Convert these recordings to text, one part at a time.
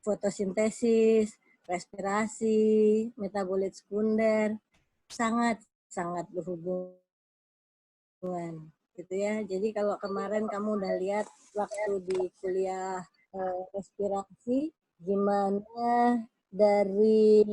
fotosintesis, respirasi, metabolit sekunder, sangat berhubungan gitu ya. Jadi kalau kemarin kamu udah lihat waktu di kuliah respirasi, gimana dari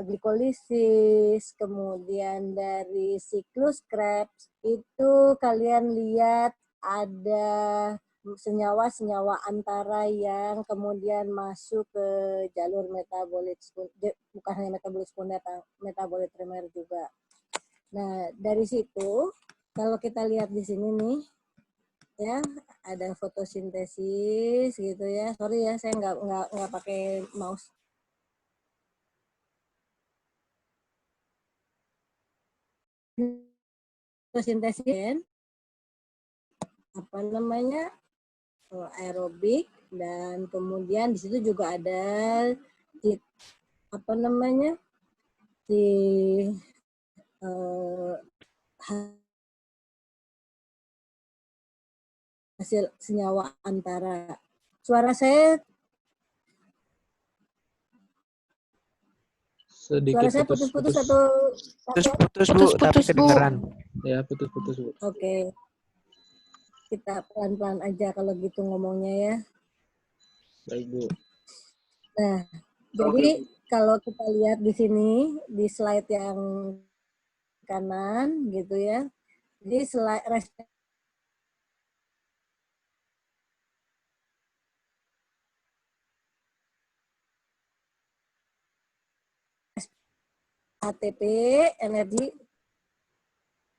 glikolisis, kemudian dari siklus Krebs, itu kalian lihat ada senyawa-senyawa antara yang kemudian masuk ke jalur metabolit, bukan hanya metabolit sekunder, metabolit primer juga. Nah, dari situ kalau kita lihat di sini nih, ya ada fotosintesis gitu ya. Sorry ya, saya nggak pakai mouse. Fotosintesis apa namanya aerobik, dan kemudian di situ juga ada apa namanya hasil senyawa antara. Suara saya sedikit putus-putus atau putus Bu, tapi kedengeran. Ya, putus-putus Bu. Oke. Kita pelan-pelan aja kalau gitu ngomongnya ya. Baik Bu. Nah, jadi kalau kita lihat di sini di slide yang kanan gitu ya. Jadi slide ATP, energi.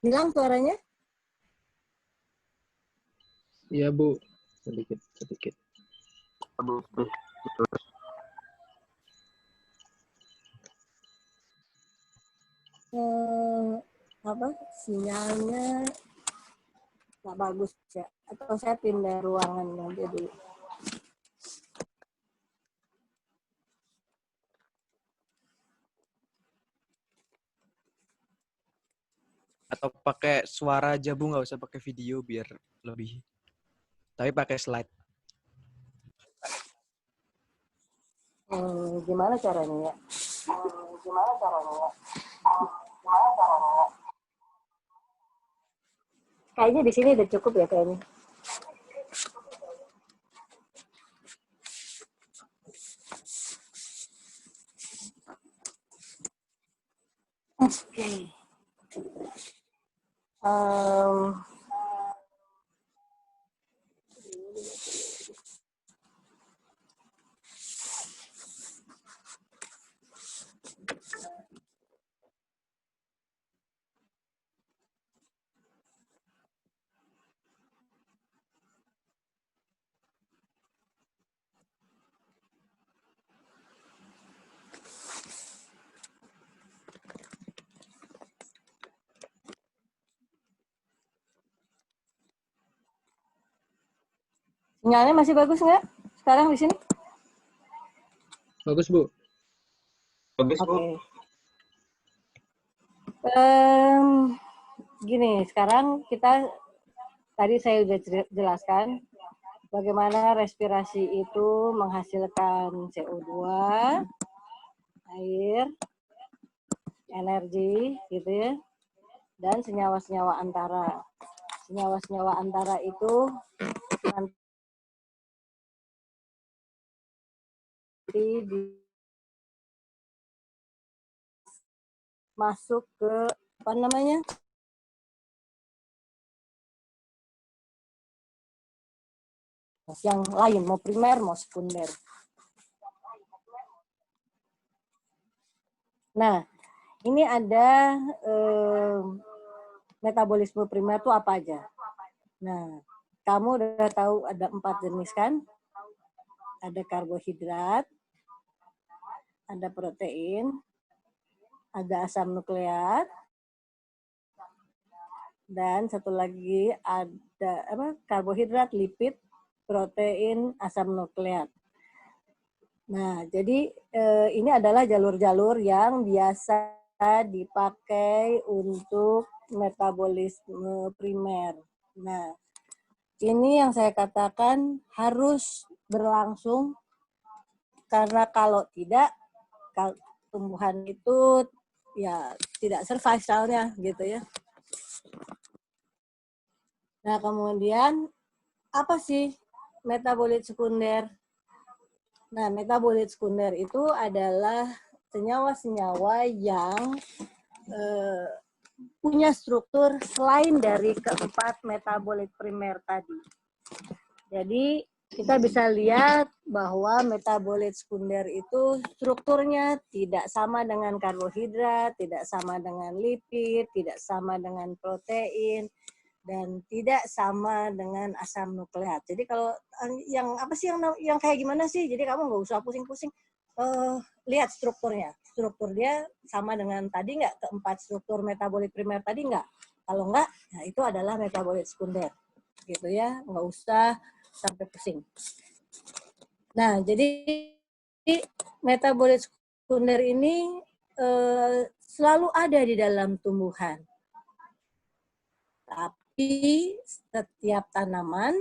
Hilang suaranya? Iya Bu, sedikit. Apa sinyalnya nggak bagus ya? Atau saya pindah ruangan aja dulu. Atau pakai suara aja Bu, nggak usah pakai video biar lebih. Tapi pakai slide. Gimana caranya ya? Kayaknya di sini udah cukup ya kayaknya. Oke. Sinyalnya masih bagus nggak sekarang di sini? Bagus Bu. Bagus Bu. Oke. Gini, sekarang kita tadi saya sudah jelaskan bagaimana respirasi itu menghasilkan CO2, air, energi, gitu ya, dan senyawa-senyawa antara. Senyawa-senyawa antara itu nanti masuk ke apa namanya? Yang lain, mau primer, mau sekunder. Nah, ini ada metabolisme primer itu apa aja. Nah, kamu udah tahu ada 4 jenis kan? Ada karbohidrat, ada protein, ada asam nukleat, dan satu lagi ada karbohidrat, lipid, protein, asam nukleat. Nah, jadi ini adalah jalur-jalur yang biasa dipakai untuk metabolisme primer. Nah, ini yang saya katakan harus berlangsung Karena kalau tidak, tumbuhan itu ya tidak survive selnya gitu ya. Nah, kemudian apa sih metabolit sekunder? Nah, metabolit sekunder itu adalah senyawa-senyawa yang punya struktur selain dari keempat metabolit primer tadi. Jadi kita bisa lihat bahwa metabolit sekunder itu strukturnya tidak sama dengan karbohidrat, tidak sama dengan lipid, tidak sama dengan protein, dan tidak sama dengan asam nukleat. Jadi kalau yang apa sih yang kayak gimana sih? Jadi kamu nggak usah pusing-pusing. Lihat strukturnya. Struktur dia sama dengan tadi nggak? Keempat struktur metabolit primer tadi nggak? Kalau nggak, ya itu adalah metabolit sekunder. Gitu ya, nggak usah sampai pusing. Nah, jadi metabolit sekunder ini selalu ada di dalam tumbuhan. Tapi setiap tanaman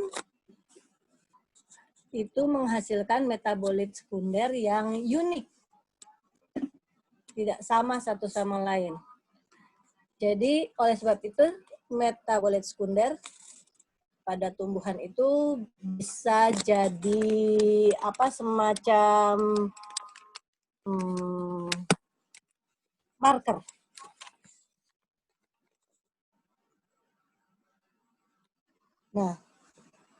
itu menghasilkan metabolit sekunder yang unik. Tidak sama satu sama lain. Jadi oleh sebab itu metabolit sekunder pada tumbuhan itu bisa jadi apa semacam marker. Nah,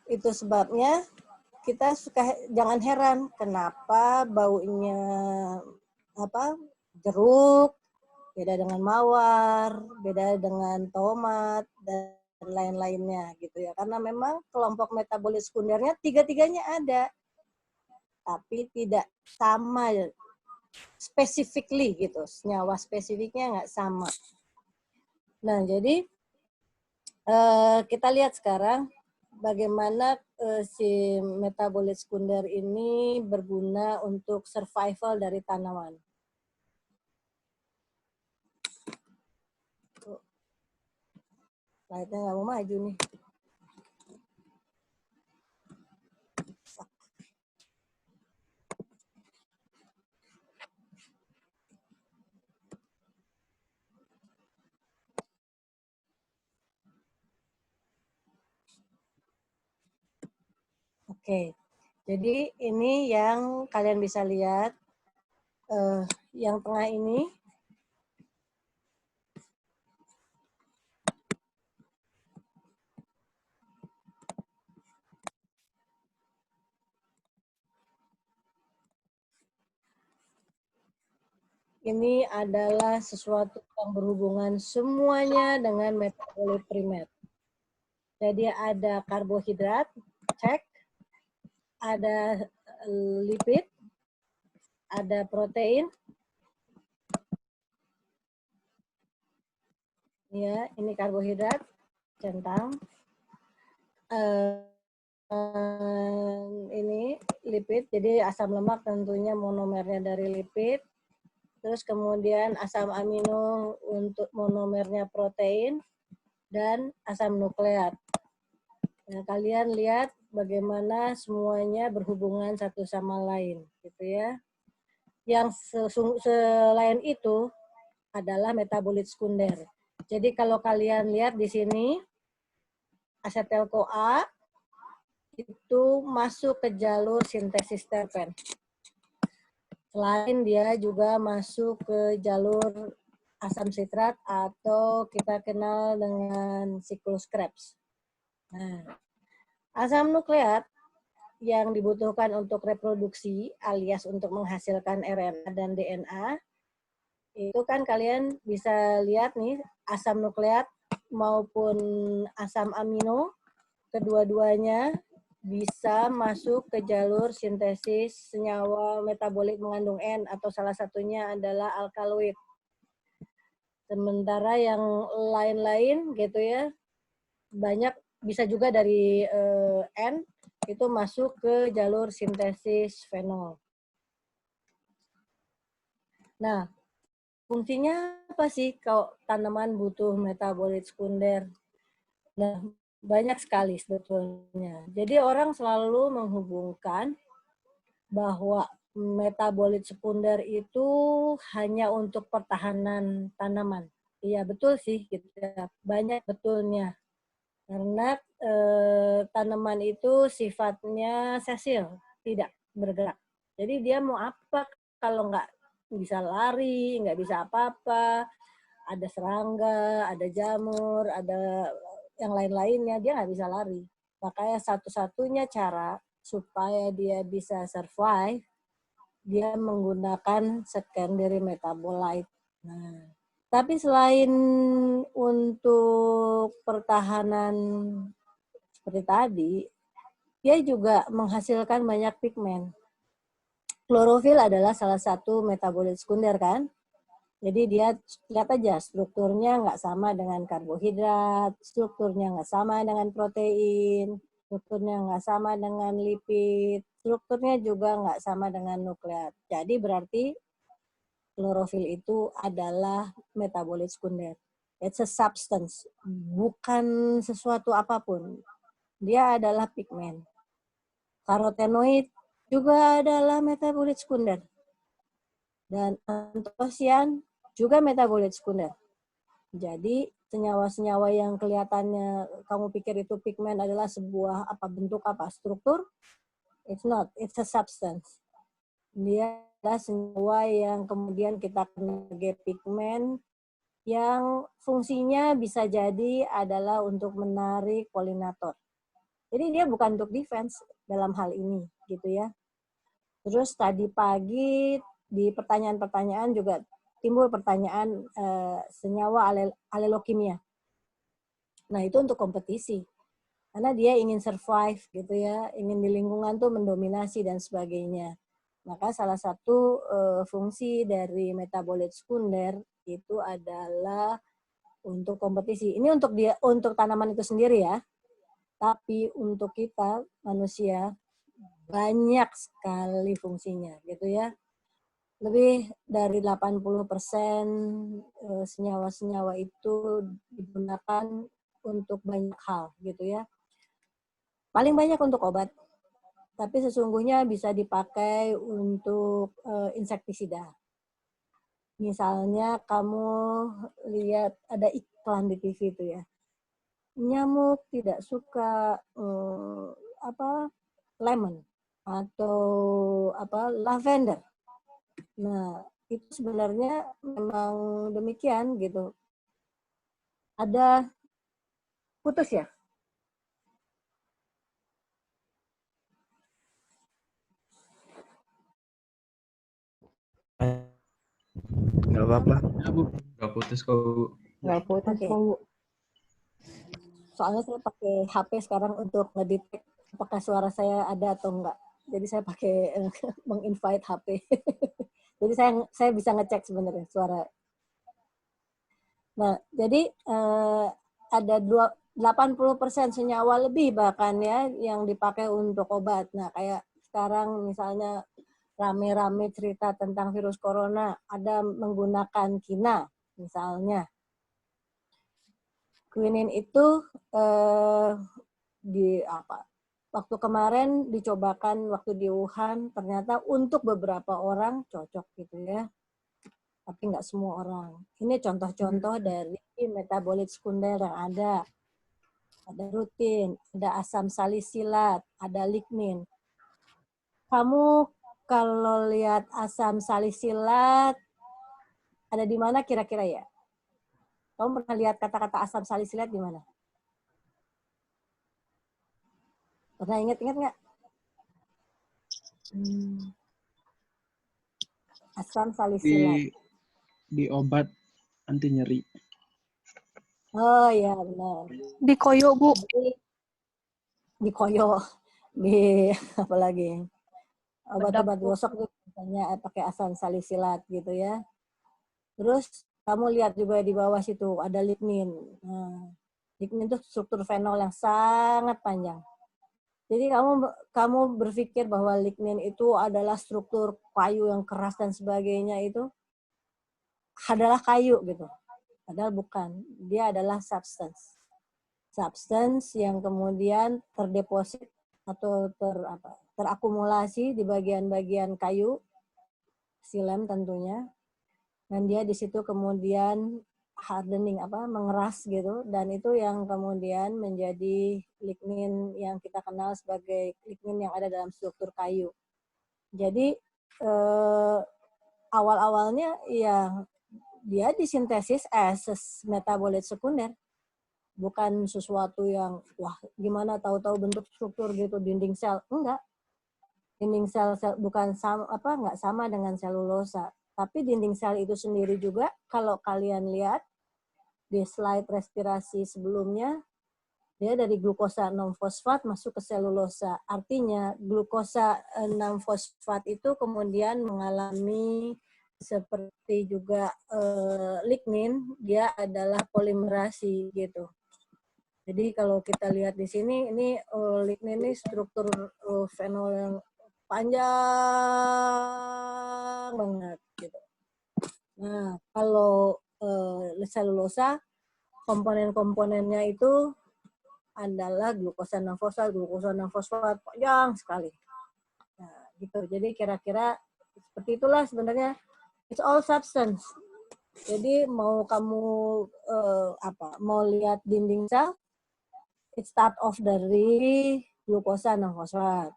itu sebabnya kita jangan heran kenapa baunya jeruk beda dengan mawar, beda dengan tomat dan lain-lainnya gitu ya. Karena memang kelompok metabolit sekundernya tiga-tiganya ada. Tapi tidak sama specifically gitu. Senyawa spesifiknya nggak sama. Nah, jadi kita lihat sekarang bagaimana si metabolit sekunder ini berguna untuk survival dari tanaman. Slide-nya nggak mau maju nih. Oke, jadi ini yang kalian bisa lihat, yang tengah ini. Ini adalah sesuatu yang berhubungan semuanya dengan metabolit primer. Jadi ada karbohidrat, cek, ada lipid, ada protein. Ya, ini karbohidrat, centang. Ini lipid, jadi asam lemak tentunya monomernya dari lipid. Terus kemudian asam amino untuk monomernya protein dan asam nukleat. Nah, kalian lihat bagaimana semuanya berhubungan satu sama lain, gitu ya. Yang selain itu adalah metabolit sekunder. Jadi kalau kalian lihat di sini asetil-CoA itu masuk ke jalur sintesis terpen. Selain dia juga masuk ke jalur asam sitrat atau kita kenal dengan siklus Krebs. Nah, asam nukleat yang dibutuhkan untuk reproduksi alias untuk menghasilkan RNA dan DNA, itu kan kalian bisa lihat nih asam nukleat maupun asam amino, kedua-duanya bisa masuk ke jalur sintesis senyawa metabolik mengandung N atau salah satunya adalah alkaloid. Sementara yang lain-lain gitu ya, banyak bisa juga dari N itu masuk ke jalur sintesis fenol. Nah, fungsinya apa sih kalau tanaman butuh metabolit sekunder? Nah, banyak sekali sebetulnya. Jadi orang selalu menghubungkan bahwa metabolit sekunder itu hanya untuk pertahanan tanaman. Iya betul sih, gitu ya. Banyak betulnya. Karena tanaman itu sifatnya sesil, tidak bergerak. Jadi dia mau apa kalau nggak bisa lari, nggak bisa apa-apa, ada serangga, ada jamur, ada yang lain-lainnya, dia nggak bisa lari. Makanya satu-satunya cara supaya dia bisa survive, dia menggunakan secondary metabolite. Nah, tapi selain untuk pertahanan seperti tadi, dia juga menghasilkan banyak pigmen. Klorofil adalah salah satu metabolit sekunder kan? Jadi dia lihat aja strukturnya nggak sama dengan karbohidrat, strukturnya nggak sama dengan protein, strukturnya nggak sama dengan lipid, strukturnya juga nggak sama dengan nukleat. Jadi berarti klorofil itu adalah metabolit sekunder. It's a substance, bukan sesuatu apapun. Dia adalah pigmen. Karotenoid juga adalah metabolit sekunder. Dan antosian juga metabolit sekunder. Jadi senyawa-senyawa yang kelihatannya kamu pikir itu pigmen adalah sebuah apa bentuk apa struktur, it's not, it's a substance. Dia adalah senyawa yang kemudian kita kenal sebagai pigmen yang fungsinya bisa jadi adalah untuk menarik polinator. Jadi dia bukan untuk defense dalam hal ini, gitu ya. Terus tadi pagi di pertanyaan-pertanyaan juga timbul pertanyaan senyawa alelokimia. Nah itu untuk kompetisi, karena dia ingin survive gitu ya, ingin di lingkungan tuh mendominasi dan sebagainya. Maka salah satu fungsi dari metabolit sekunder itu adalah untuk kompetisi. Ini untuk tanaman itu sendiri ya. Tapi untuk kita manusia banyak sekali fungsinya gitu ya. Lebih dari 80% senyawa-senyawa itu digunakan untuk banyak hal gitu ya. Paling banyak untuk obat, tapi sesungguhnya bisa dipakai untuk insektisida. Misalnya kamu lihat ada iklan di TV itu ya. Nyamuk tidak suka lemon atau lavender. Nah, itu sebenarnya memang demikian gitu. Ada putus ya? Nggak apa-apa. Nggak putus kok, Bu. Nggak putus kok, Bu. Soalnya saya pakai HP sekarang untuk ngedetect apakah suara saya ada atau enggak. Jadi saya pakai meng-invite HP. Jadi saya bisa ngecek sebenarnya suara. Nah, jadi ada 80% senyawa lebih bahkan ya yang dipakai untuk obat. Nah, kayak sekarang misalnya rame-rame cerita tentang virus corona, ada menggunakan kina misalnya. Quinine itu waktu kemarin dicobakan waktu di Wuhan, ternyata untuk beberapa orang cocok gitu ya. Tapi nggak semua orang. Ini contoh-contoh dari metabolit sekunder yang ada. Ada rutin, ada asam salisilat, ada lignin. Kamu kalau lihat asam salisilat, ada di mana kira-kira ya? Kamu pernah lihat kata-kata asam salisilat di mana? Pernah ingat-ingat nggak? Asam salisilat. Di obat anti nyeri. Oh iya benar. Di koyo, Bu. Di koyo. Di apa lagi? Obat-obat gosok itu misalnya pakai asam salisilat gitu ya. Terus kamu lihat juga di bawah situ ada lignin. Nah, lignin itu struktur fenol yang sangat panjang. Jadi kamu berpikir bahwa lignin itu adalah struktur kayu yang keras dan sebagainya itu adalah kayu gitu. Padahal bukan. Dia adalah substance. Substance yang kemudian terdeposit atau terakumulasi di bagian-bagian kayu, silem tentunya. Dan dia di situ kemudian hardening, mengeras gitu, dan itu yang kemudian menjadi lignin yang kita kenal sebagai lignin yang ada dalam struktur kayu. Jadi awal-awalnya ya dia disintesis as metabolit sekunder, bukan sesuatu yang wah gimana tahu-tahu bentuk struktur gitu dinding sel, enggak. Dinding sel bukan enggak sama dengan selulosa. Tapi dinding sel itu sendiri juga kalau kalian lihat di slide respirasi sebelumnya, dia dari glukosa 6-fosfat masuk ke selulosa. Artinya glukosa 6-fosfat itu kemudian mengalami seperti juga lignin, dia adalah polimerasi gitu. Jadi kalau kita lihat di sini, ini lignin ini struktur fenol yang panjang banget gitu. Nah, kalau selulosa, komponen-komponennya itu adalah glukosa 6-fosfat panjang sekali. Nah, gitu. Jadi kira-kira seperti itulah sebenarnya. It's all substance. Jadi mau kamu mau lihat dinding sel, it start off dari glukosa 6-fosfat.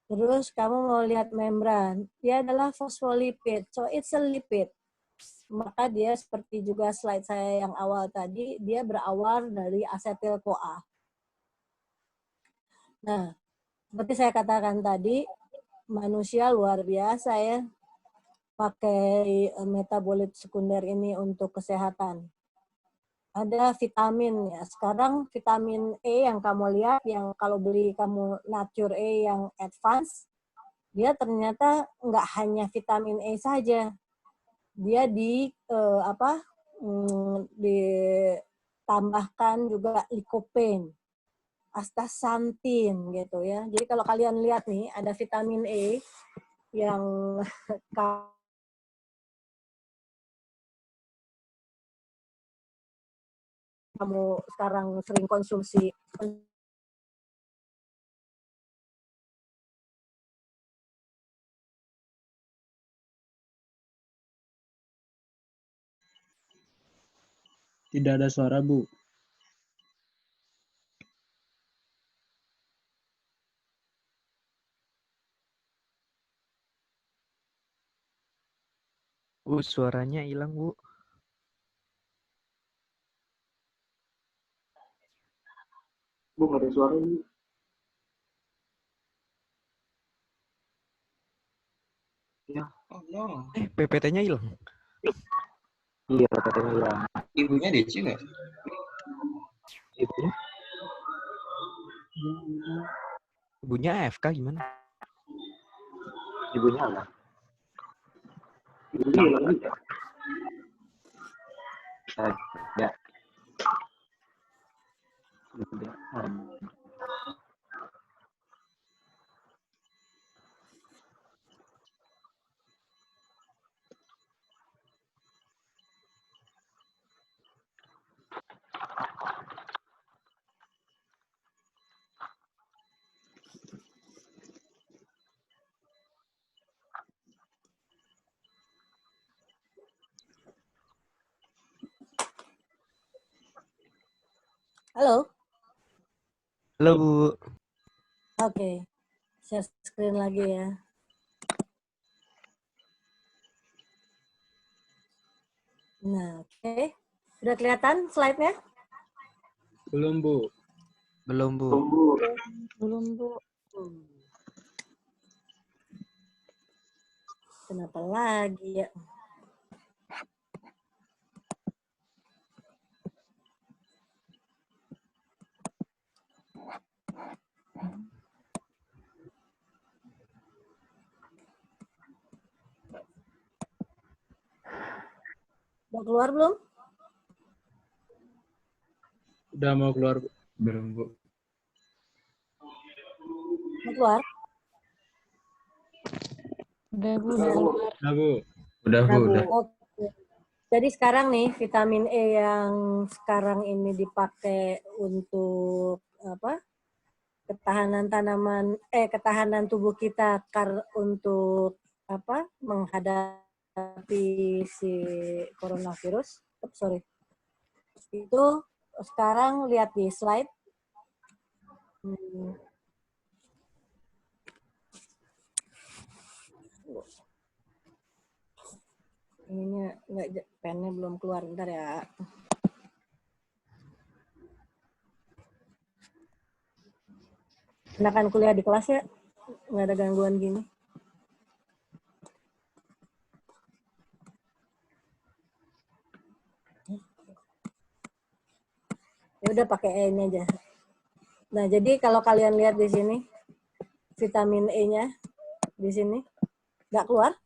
Terus kamu mau lihat membran, dia adalah fosfolipid, so it's a lipid. Maka dia seperti juga slide saya yang awal tadi, dia berawal dari asetil-CoA. Nah, seperti saya katakan tadi, manusia luar biasa ya, pakai metabolit sekunder ini untuk kesehatan. Ada vitamin ya. Sekarang vitamin E yang kamu lihat, yang kalau beli kamu Nature E yang advance, dia ternyata nggak hanya vitamin E saja. Dia ditambahkan juga lycopene, astaxanthin gitu ya. Jadi kalau kalian lihat nih, ada vitamin E yang kamu sekarang sering konsumsi. Tidak ada suara, Bu. Bu, suaranya hilang, Bu. Bu, nggak ada suara, Bu. Ya. Oh, no. PPT-nya hilang. Iya, katanya hilang. Ibunya DC nggak? Ibunya? Ibunya AFK gimana? Ibunya apa? Ibunya hilang juga. Ya. Halo? Halo, Bu. Oke. Share screen lagi ya. Nah, oke. Sudah kelihatan slide-nya? Belum, Bu. Belum, Bu. Belum, Bu. Kenapa lagi ya? Udah keluar belum? Udah mau keluar, Bu. Belum, Bu. Mau keluar? Udah, Bu. Udah, Bu. Udah, Bu, udah. Oke. Jadi sekarang nih vitamin E yang sekarang ini dipakai untuk ketahanan ketahanan tubuh kita untuk menghadapi si coronavirus. Sorry. Itu sekarang lihat di slide. Ininya nggak, pennya belum keluar, bentar ya. Enakan kuliah di kelas ya, nggak ada gangguan gini. Ya udah pakai E ini aja. Nah, jadi kalau kalian lihat di sini, vitamin E-nya di sini nggak keluar.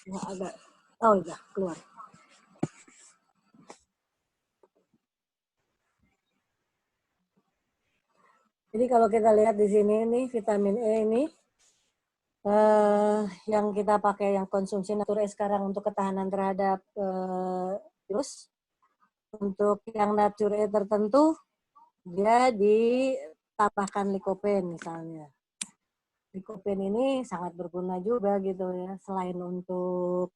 Nggak agak, oh iya keluar. Jadi kalau kita lihat di sini nih vitamin E ini yang kita pakai, yang konsumsi nature sekarang untuk ketahanan terhadap virus. Untuk yang nature tertentu dia ditambahkan likopen misalnya. Likopen ini sangat berguna juga gitu ya, selain untuk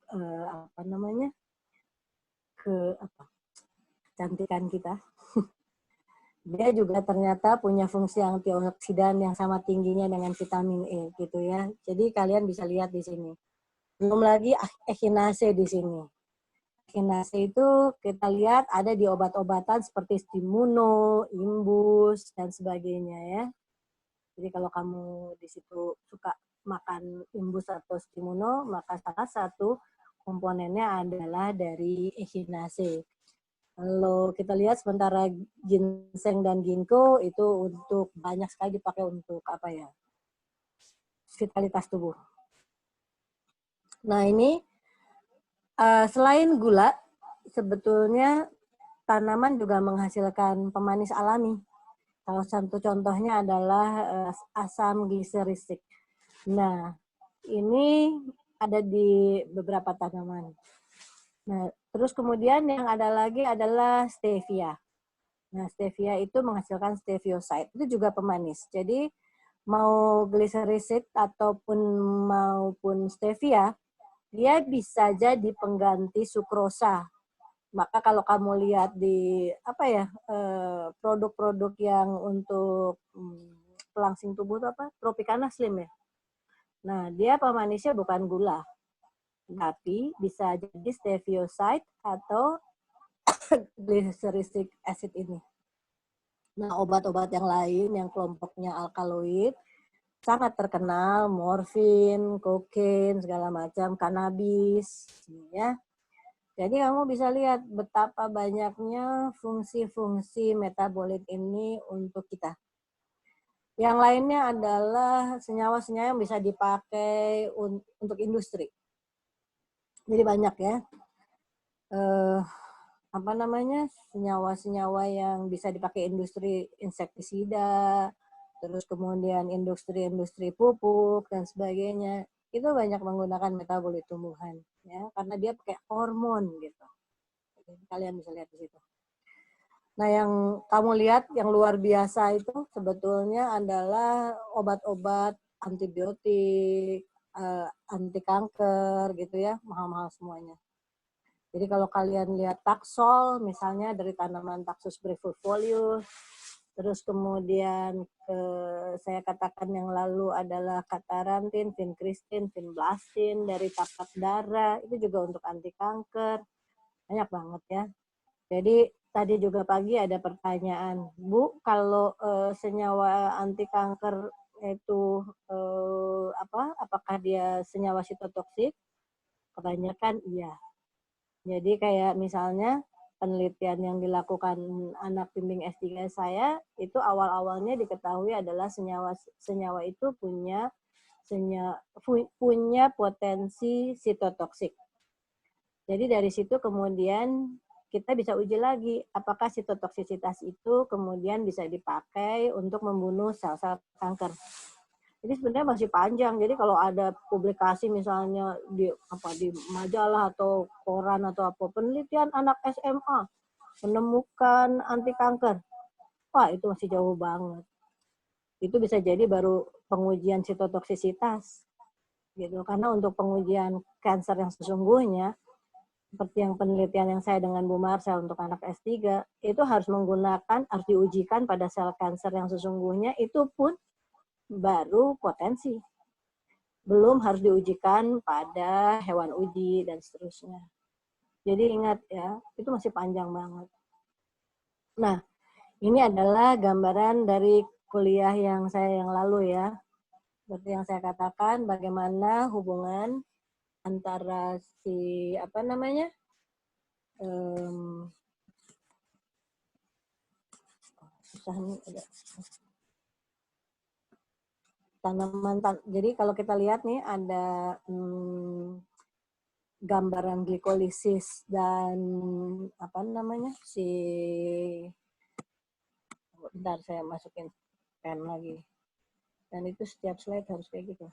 kecantikan kita. Dia juga ternyata punya fungsi antioksidan yang sama tingginya dengan vitamin E gitu ya. Jadi kalian bisa lihat di sini. Belum lagi echinacea di sini. Echinacea itu kita lihat ada di obat-obatan seperti Stimuno, Imbus dan sebagainya ya. Jadi kalau kamu di situ suka makan Imbus atau Stimuno, maka salah satu komponennya adalah dari echinacea. Kalau kita lihat sementara ginseng dan ginkgo itu untuk banyak sekali dipakai untuk vitalitas tubuh. Nah ini selain gula, sebetulnya tanaman juga menghasilkan pemanis alami. Salah satu contohnya adalah asam gliserisik. Nah ini ada di beberapa tanaman. Nah, terus kemudian yang ada lagi adalah stevia. Nah, stevia itu menghasilkan steviosid. Itu juga pemanis. Jadi, mau glycerisid maupun stevia, dia bisa jadi pengganti sukrosa. Maka kalau kamu lihat di produk-produk yang untuk pelangsing tubuh itu Tropicana Slim ya. Nah, dia pemanisnya bukan gula. Tapi bisa jadi steviosid atau glyceric acid ini. Nah, obat-obat yang lain yang kelompoknya alkaloid sangat terkenal, morfin, kokain, segala macam, kanabis, ya. Jadi kamu bisa lihat betapa banyaknya fungsi-fungsi metabolit ini untuk kita. Yang lainnya adalah senyawa-senyawa yang bisa dipakai untuk industri. Jadi banyak ya. Senyawa-senyawa yang bisa dipakai industri insektisida, terus kemudian industri pupuk dan sebagainya. Itu banyak menggunakan metabolit tumbuhan ya, karena dia pakai hormon gitu. Kalian bisa lihat di situ. Nah, yang kamu lihat yang luar biasa itu sebetulnya adalah obat-obat antibiotik, anti kanker gitu ya, mahal-mahal semuanya. Jadi kalau kalian lihat Taxol misalnya dari tanaman Taxus brevifolio, terus kemudian saya katakan yang lalu adalah katarantin, vincristin, vinblastin dari tapak darah, itu juga untuk anti kanker. Banyak banget ya. Jadi tadi juga pagi ada pertanyaan, Bu, kalau senyawa anti kanker itu apakah dia senyawa sitotoksik? Kebanyakan iya. Jadi kayak misalnya penelitian yang dilakukan anak bimbing S3 saya, itu awal-awalnya diketahui adalah senyawa itu punya potensi sitotoksik. Jadi dari situ kemudian kita bisa uji lagi apakah sitotoksisitas itu kemudian bisa dipakai untuk membunuh sel-sel kanker. Jadi sebenarnya masih panjang. Jadi kalau ada publikasi misalnya di majalah atau koran atau apa, penelitian anak SMA menemukan anti kanker. Wah, itu masih jauh banget. Itu bisa jadi baru pengujian sitotoksisitas. Gitu. Karena untuk pengujian kanker yang sesungguhnya, seperti yang penelitian yang saya dengan Bu Marsha untuk anak S3, itu harus diujikan pada sel kanker yang sesungguhnya, itu pun baru potensi. Belum harus diujikan pada hewan uji dan seterusnya. Jadi ingat ya, itu masih panjang banget. Nah, ini adalah gambaran dari kuliah yang lalu ya. Seperti yang saya katakan, bagaimana hubungan antara si tanaman. Jadi kalau kita lihat nih ada gambaran glikolisis dan bentar saya masukin pen lagi. Dan itu setiap slide harus kayak gitu.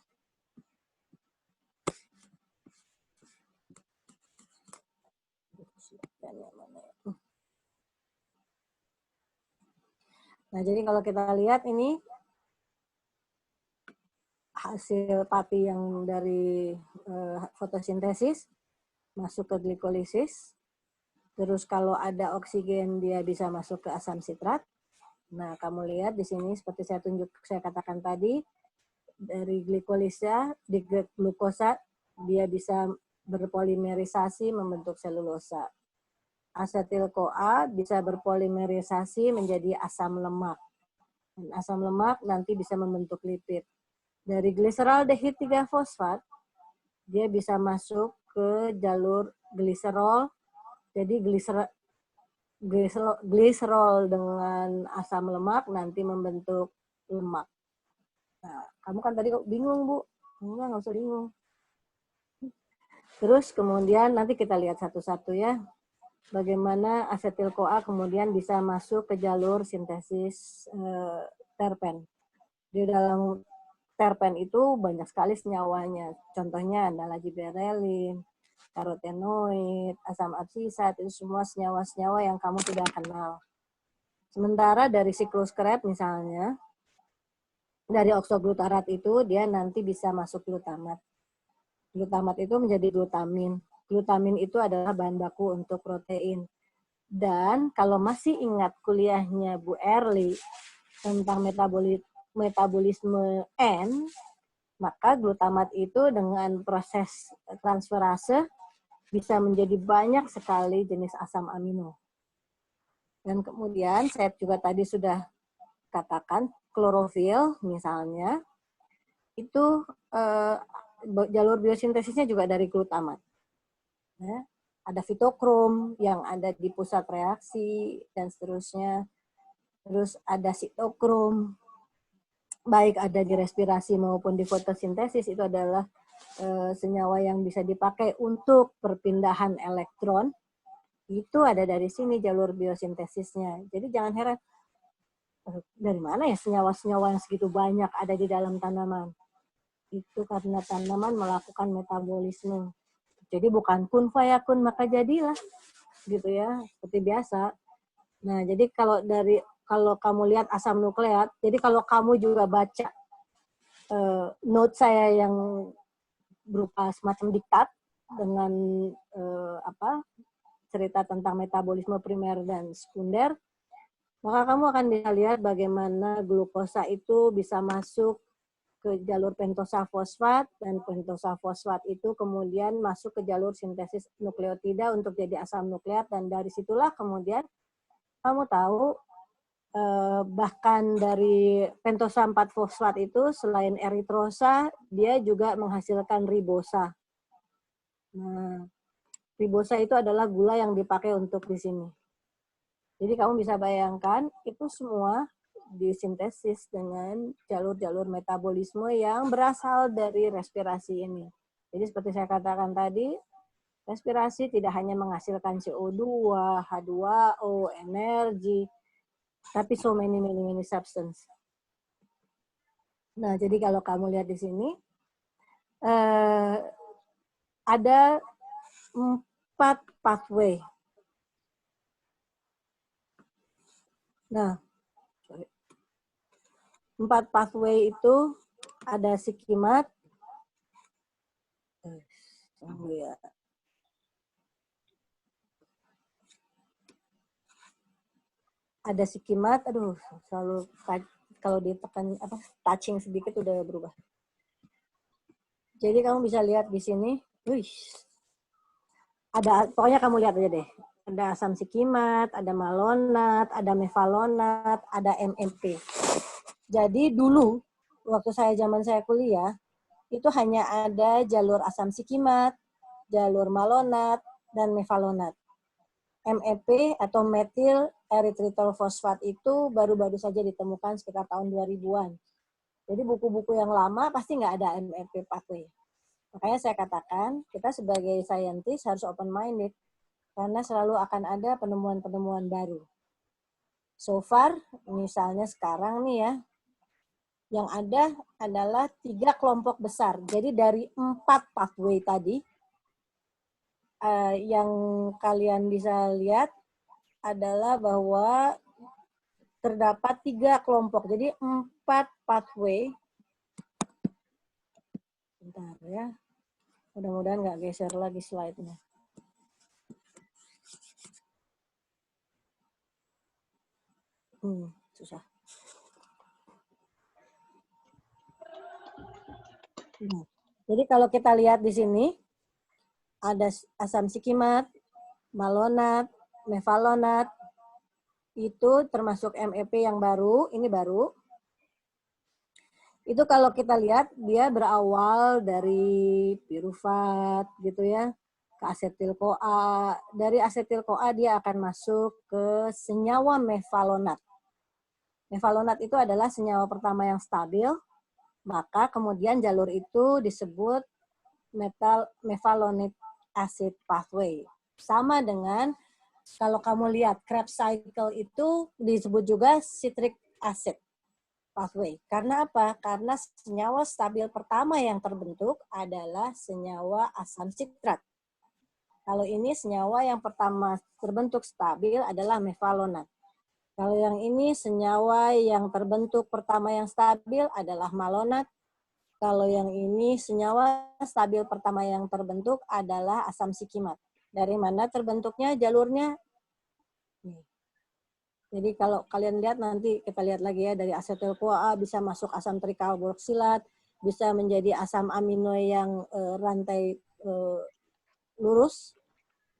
Nah, jadi kalau kita lihat ini hasil papi yang dari fotosintesis masuk ke glikolisis. Terus kalau ada oksigen dia bisa masuk ke asam sitrat. Nah, kamu lihat di sini seperti saya katakan tadi, dari glukosa dia bisa berpolimerisasi membentuk selulosa. Asetil-CoA bisa berpolimerisasi menjadi asam lemak. Dan asam lemak nanti bisa membentuk lipid. Dari gliseraldehid 3-fosfat, dia bisa masuk ke jalur gliserol. Jadi gliserol dengan asam lemak nanti membentuk lemak. Nah, kamu kan tadi bingung, Bu. Nggak usah bingung. Terus kemudian nanti kita lihat satu-satu ya. Bagaimana asetil-CoA kemudian bisa masuk ke jalur sintesis terpen. Di dalam terpen itu banyak sekali senyawanya. Contohnya adalah giberelin, karotenoid, asam absisat, itu semua senyawa-senyawa yang kamu sudah kenal. Sementara dari siklus Krebs misalnya, dari oksoglutarat itu dia nanti bisa masuk glutamat. Glutamat itu menjadi glutamin. Glutamin itu adalah bahan baku untuk protein. Dan kalau masih ingat kuliahnya Bu Erli tentang metabolisme N, maka glutamat itu dengan proses transferase bisa menjadi banyak sekali jenis asam amino. Dan kemudian saya juga tadi sudah katakan klorofil misalnya, itu jalur biosintesisnya juga dari glutamat. Ya, ada fitokrom yang ada di pusat reaksi dan seterusnya. Terus ada sitokrom, baik ada di respirasi maupun di fotosintesis, itu adalah senyawa yang bisa dipakai untuk perpindahan elektron. Itu ada dari sini jalur biosintesisnya. Jadi jangan heran, dari mana ya senyawa-senyawa yang segitu banyak ada di dalam tanaman? Itu karena tanaman melakukan metabolisme. Jadi bukan kun fayakun maka jadilah, gitu ya, seperti biasa. Nah, jadi kalau kamu lihat asam nukleat, jadi kalau kamu juga baca note saya yang berupa semacam diktat dengan cerita tentang metabolisme primer dan sekunder, maka kamu akan bisa lihat bagaimana glukosa itu bisa masuk ke jalur pentosa fosfat, dan pentosa fosfat itu kemudian masuk ke jalur sintesis nukleotida untuk jadi asam nukleat, dan dari situlah kemudian kamu tahu bahkan dari pentosa 4 fosfat itu selain eritrosa dia juga menghasilkan ribosa. Nah, ribosa itu adalah gula yang dipakai untuk di sini. Jadi kamu bisa bayangkan itu semua disintesis dengan jalur-jalur metabolisme yang berasal dari respirasi ini. Jadi seperti saya katakan tadi, respirasi tidak hanya menghasilkan CO2, H2O, energi, tapi so many substance. Nah, jadi kalau kamu lihat di sini, ada 4 pathway. Nah, 4 pathway itu ada sikimat, ada sikimat, aduh selalu kalau ditekan touching sedikit udah berubah. Jadi kamu bisa lihat di sini, ada, pokoknya kamu lihat aja deh. Ada asam sikimat, ada malonat, ada mevalonat, ada MMP. Jadi dulu waktu zaman saya kuliah itu hanya ada jalur asam sikimat, jalur malonat, dan mevalonat. MEP atau metil erythritol fosfat itu baru-baru saja ditemukan sekitar tahun 2000-an. Jadi buku-buku yang lama pasti nggak ada MEP pathway. Makanya saya katakan kita sebagai saintis harus open-minded karena selalu akan ada penemuan-penemuan baru. So far, misalnya sekarang nih ya, yang ada adalah 3 kelompok besar. Jadi dari 4 pathway tadi, yang kalian bisa lihat adalah bahwa terdapat 3 kelompok. Jadi 4 pathway. Bentar ya. Mudah-mudahan nggak geser lagi slide-nya. Susah. Nah, jadi kalau kita lihat di sini, ada asam sikimat, malonat, mevalonat, itu termasuk MEP yang baru, ini baru. Itu kalau kita lihat, dia berawal dari pirufat, gitu ya, ke asetil-CoA. Dari asetil-CoA dia akan masuk ke senyawa mevalonat. Mevalonat itu adalah senyawa pertama yang stabil, maka kemudian jalur itu disebut mevalonic acid pathway. Sama dengan kalau kamu lihat Krebs cycle itu disebut juga citric acid pathway. Karena apa? Karena senyawa stabil pertama yang terbentuk adalah senyawa asam sitrat. Kalau ini senyawa yang pertama terbentuk stabil adalah mevalonat. Kalau yang ini senyawa yang terbentuk pertama yang stabil adalah malonat. Kalau yang ini senyawa stabil pertama yang terbentuk adalah asam sikimat. Dari mana terbentuknya jalurnya? Nih. Jadi kalau kalian lihat nanti kita lihat lagi ya, dari asetil-CoA bisa masuk asam trikarboksilat, bisa menjadi asam amino yang rantai lurus.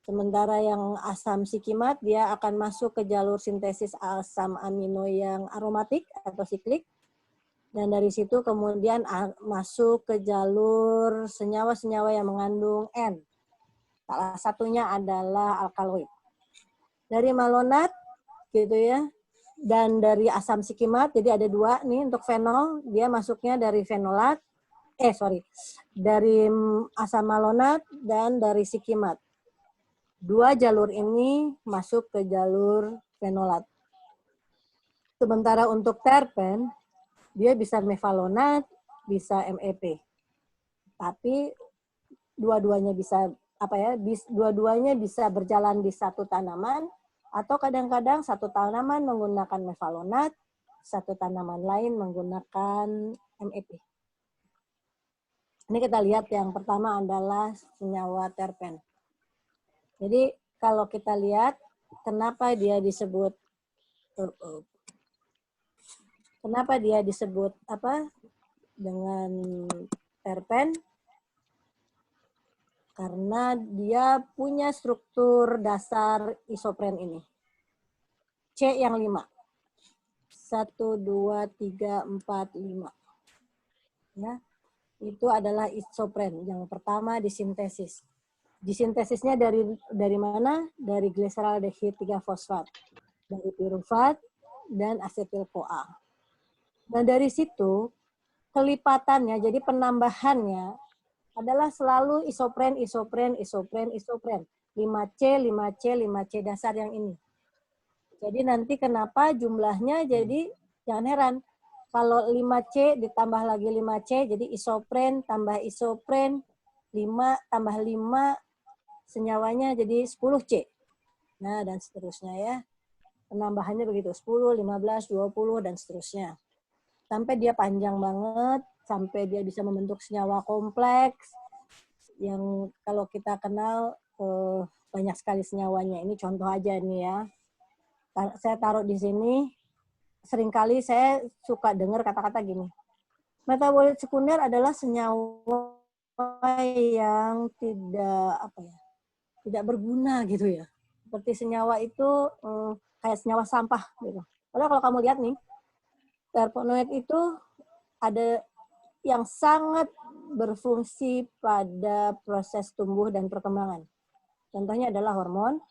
Sementara yang asam sikimat dia akan masuk ke jalur sintesis asam amino yang aromatik atau siklik. Dan dari situ kemudian masuk ke jalur senyawa-senyawa yang mengandung N. Salah satunya adalah alkaloid. Dari malonat, gitu ya, dan dari asam sikimat, jadi ada 2 nih untuk fenol, dia masuknya dari fenolat, dari asam malonat dan dari sikimat. 2 jalur ini masuk ke jalur fenolat. Sementara untuk terpen, dia bisa mevalonat, bisa MEP. Tapi dua-duanya bisa dua-duanya bisa berjalan di satu tanaman, atau kadang-kadang satu tanaman menggunakan mevalonat, satu tanaman lain menggunakan MEP. Ini kita lihat yang pertama adalah senyawa terpen. Jadi kalau kita lihat kenapa dia disebut dengan terpen? Karena dia punya struktur dasar isopren ini. C yang 5. 1, 2, 3, 4, 5. Ya, itu adalah isopren yang pertama disintesis. Disintesisnya dari mana? Dari glyceraldehid 3-fosfat, dari pirufat dan asetil-CoA. Nah, dari situ kelipatannya, jadi penambahannya adalah selalu isopren, isopren, isopren, isopren. 5C, 5C, 5C dasar yang ini. Jadi nanti kenapa jumlahnya jadi jangan heran. Kalau 5C ditambah lagi 5C, jadi isopren tambah isopren, 5 tambah 5, senyawanya jadi 10C. Nah, dan seterusnya ya. Penambahannya begitu, 10, 15, 20, dan seterusnya. Sampai dia panjang banget, sampai dia bisa membentuk senyawa kompleks, yang kalau kita kenal banyak sekali senyawanya. Ini contoh aja nih ya. Saya taruh di sini, seringkali saya suka dengar kata-kata gini. Metabolit sekunder adalah senyawa yang tidak berguna gitu ya. Seperti senyawa itu kayak senyawa sampah gitu. Padahal kalau kamu lihat nih, terpenoid itu ada yang sangat berfungsi pada proses tumbuh dan perkembangan. Contohnya adalah hormon,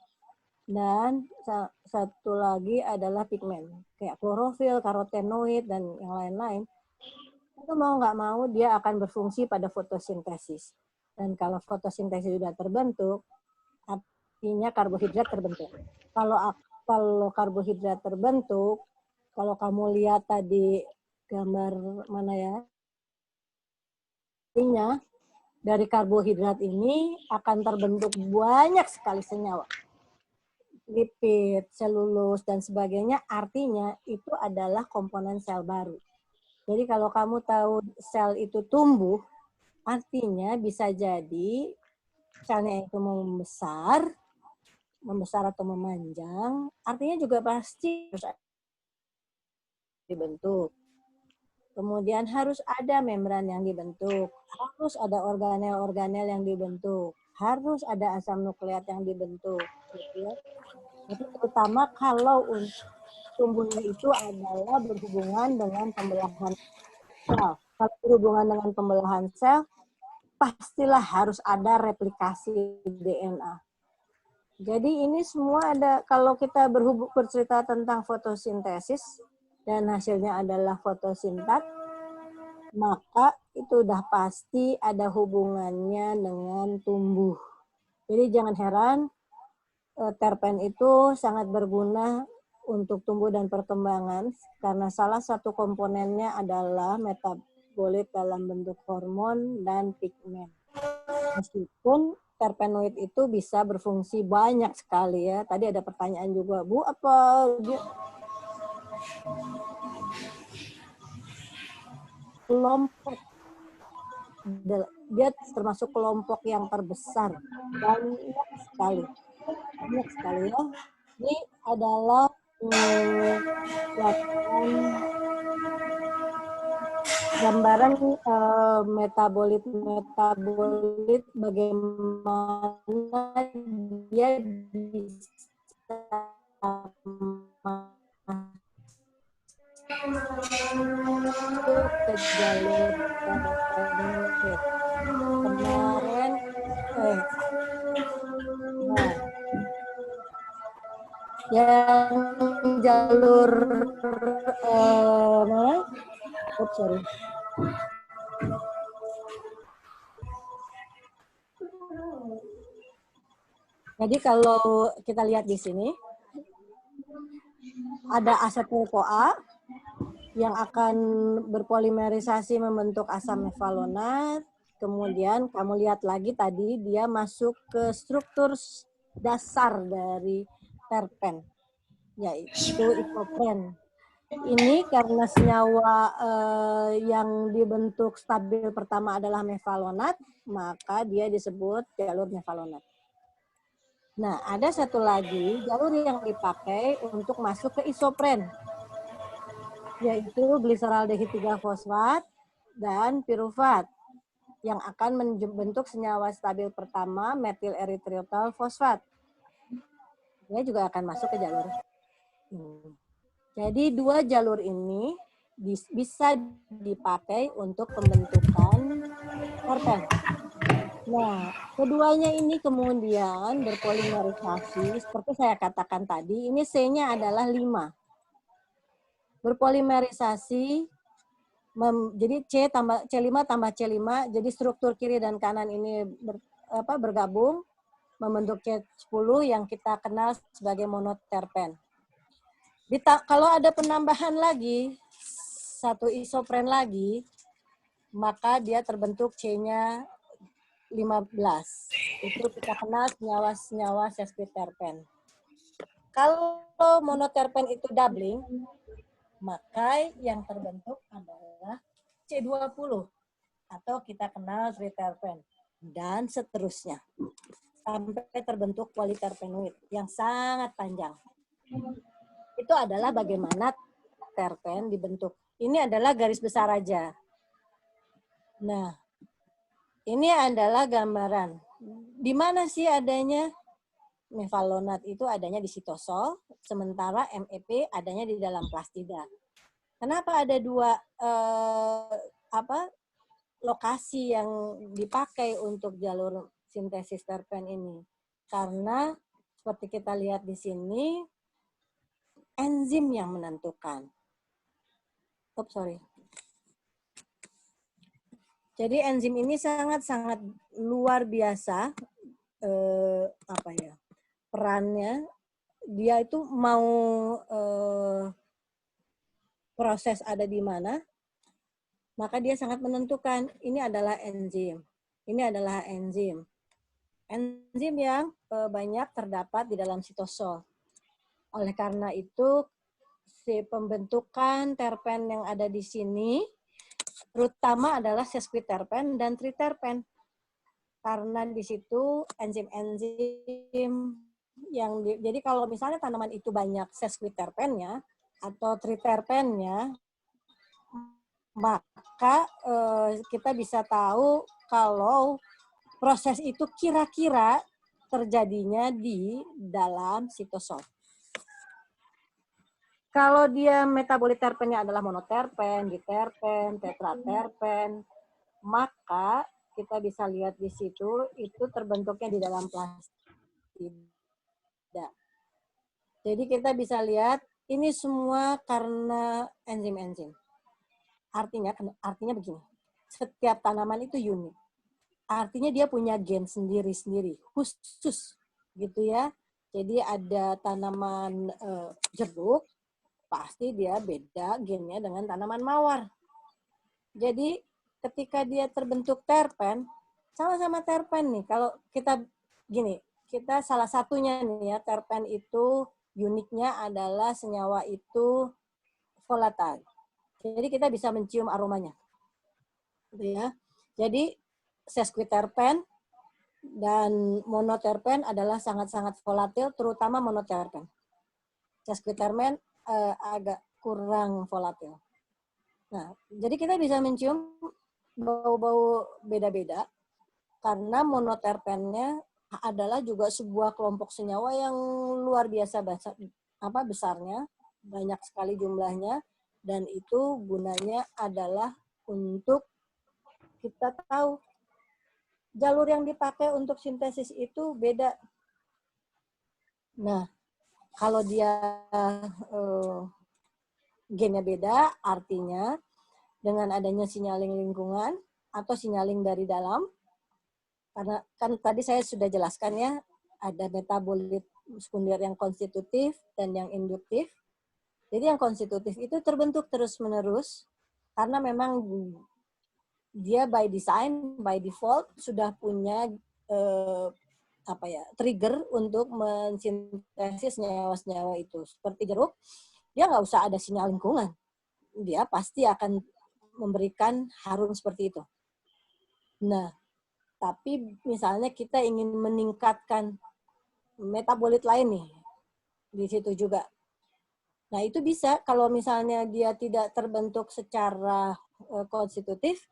dan satu lagi adalah pigmen, kayak klorofil, karotenoid, dan yang lain-lain. Itu mau nggak mau dia akan berfungsi pada fotosintesis. Dan kalau fotosintesis sudah terbentuk, artinya karbohidrat terbentuk. Kalau karbohidrat terbentuk, kalau kamu lihat tadi gambar mana ya, artinya dari karbohidrat ini akan terbentuk banyak sekali senyawa. Lipid, selulus, dan sebagainya, artinya itu adalah komponen sel baru. Jadi kalau kamu tahu sel itu tumbuh, artinya bisa jadi selnya itu membesar atau memanjang, artinya juga pasti harus dibentuk. Kemudian harus ada membran yang dibentuk, harus ada organel-organel yang dibentuk, harus ada asam nukleat yang dibentuk. Gitu ya. Jadi terutama kalau tumbuhnya itu adalah berhubungan dengan pembelahan sel. Kalau berhubungan dengan pembelahan sel, pastilah harus ada replikasi DNA. Jadi ini semua ada, kalau kita bercerita tentang fotosintesis dan hasilnya adalah fotosintat, maka itu udah pasti ada hubungannya dengan tumbuh. Jadi jangan heran, terpen itu sangat berguna untuk tumbuh dan perkembangan karena salah satu komponennya adalah metabolit dalam bentuk hormon dan pigmen. Meskipun terpenoid itu bisa berfungsi banyak sekali ya. Tadi ada pertanyaan juga, Bu, apa dia kelompok, dia termasuk kelompok yang terbesar, banyak sekali ya. Ini adalah gambaran metabolit bagaimana dia bisa ke jalur kemarin yang jalur mana? Oops, sorry. Jadi kalau kita lihat di sini ada asetil-CoA yang akan berpolimerisasi membentuk asam mevalonat. Kemudian kamu lihat lagi tadi dia masuk ke struktur dasar dari terpen, yaitu isopren. Ini karena senyawa yang dibentuk stabil pertama adalah mevalonat, maka dia disebut jalur mevalonat. Nah, ada satu lagi jalur yang dipakai untuk masuk ke isopren, yaitu glyceraldehid 3-fosfat dan pirufat yang akan membentuk senyawa stabil pertama metil erythritol fosfat. Dia juga akan masuk ke jalur ini. Jadi dua jalur ini bisa dipakai untuk pembentukan terpen. Nah, keduanya ini kemudian berpolimerisasi, seperti saya katakan tadi, ini C-nya adalah 5. Berpolimerisasi, jadi C5 tambah C5, jadi struktur kiri dan kanan ini bergabung, membentuk C10 yang kita kenal sebagai monoterpen. Kalau ada penambahan lagi, satu isopren lagi, maka dia terbentuk C-nya 15. Itu kita kenal senyawa sesquiterpen. Kalau monoterpen itu doubling, maka yang terbentuk adalah C20 atau kita kenal triterpen dan seterusnya sampai terbentuk politerpenoid yang sangat panjang. Itu adalah bagaimana terpen dibentuk. Ini adalah garis besar aja. Nah, ini adalah gambaran. Di mana sih adanya mevalonat itu adanya di sitosol, sementara MEP adanya di dalam plastida. Kenapa ada dua lokasi yang dipakai untuk jalur sintesis terpen ini? Karena seperti kita lihat di sini, enzim yang menentukan. Jadi enzim ini sangat-sangat luar biasa perannya. Dia itu mau proses ada di mana, maka dia sangat menentukan. Ini adalah enzim. Ini adalah enzim. Enzim yang banyak terdapat di dalam sitosol. Oleh karena itu, si pembentukan terpen yang ada di sini, terutama adalah sesquiterpen dan triterpen. Karena di situ enzim-enzim yang jadi kalau misalnya tanaman itu banyak sesquiterpennya atau triterpennya, maka kita bisa tahu kalau proses itu kira-kira terjadinya di dalam sitosol. Kalau dia metabolit terpennya adalah monoterpen, diterpen, tetraterpen, maka kita bisa lihat di situ itu terbentuknya di dalam plastida. Jadi kita bisa lihat ini semua karena enzim-enzim. Artinya begini, setiap tanaman itu unik. Artinya dia punya gen sendiri-sendiri, khusus gitu ya. Jadi ada tanaman jeruk, pasti dia beda gennya dengan tanaman mawar. Jadi ketika dia terbentuk terpen, sama-sama terpen nih. Kalau kita kita salah satunya nih ya, terpen itu uniknya adalah senyawa itu volatile. Jadi kita bisa mencium aromanya. Gitu ya. Jadi sesquiterpen dan monoterpen adalah sangat-sangat volatil, terutama monoterpen. Sesquiterpen agak kurang volatil. Nah, jadi kita bisa mencium bau-bau beda-beda karena monoterpennya adalah juga sebuah kelompok senyawa yang luar biasa besarnya, banyak sekali jumlahnya, dan itu gunanya adalah untuk kita tahu jalur yang dipakai untuk sintesis itu beda. Nah, kalau dia gennya beda, artinya dengan adanya signaling lingkungan atau signaling dari dalam, karena kan tadi saya sudah jelaskan ya, ada metabolit sekunder yang konstitutif dan yang induktif. Jadi yang konstitutif itu terbentuk terus-menerus karena memang dia by design, by default sudah punya trigger untuk mensintesis senyawa-senyawa itu. Seperti jeruk, dia nggak usah ada sinyal lingkungan. Dia pasti akan memberikan harum seperti itu. Nah, tapi misalnya kita ingin meningkatkan metabolit lain nih, di situ juga. Nah, itu bisa kalau misalnya dia tidak terbentuk secara konstitutif,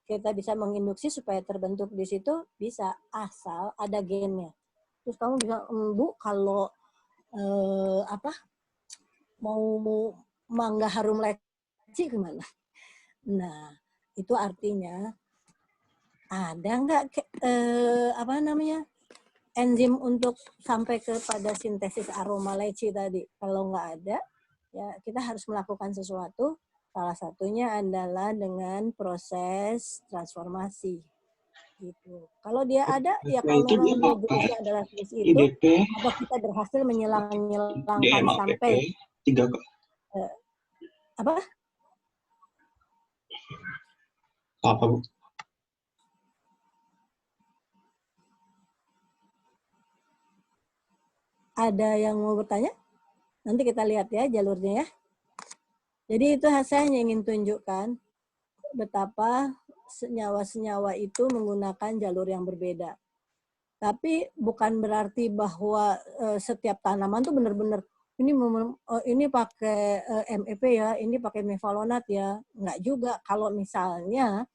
kita bisa menginduksi supaya terbentuk di situ, bisa asal ada gennya. Terus kamu bisa, Bu, kalau mau mangga harum leci gimana? Nah, itu artinya ada nggak apa namanya enzim untuk sampai kepada sintesis aroma leci tadi? Kalau nggak ada, ya kita harus melakukan sesuatu. Salah satunya adalah dengan proses transformasi. Gitu. Kalau dia ada, ya kalau itu dia memang dia apa? jenisnya adalah jenis itu, IDP, atau kita berhasil menyilangkan DMAPP, sampai 3 apa? apa Bu? Ada yang mau bertanya? Nanti kita lihat ya jalurnya ya. Jadi itu saya hanya ingin tunjukkan betapa senyawa-senyawa itu menggunakan jalur yang berbeda. Tapi bukan berarti bahwa setiap tanaman tuh benar-benar ini pakai MEP ya, ini pakai mevalonat ya. Enggak juga. Kalau misalnya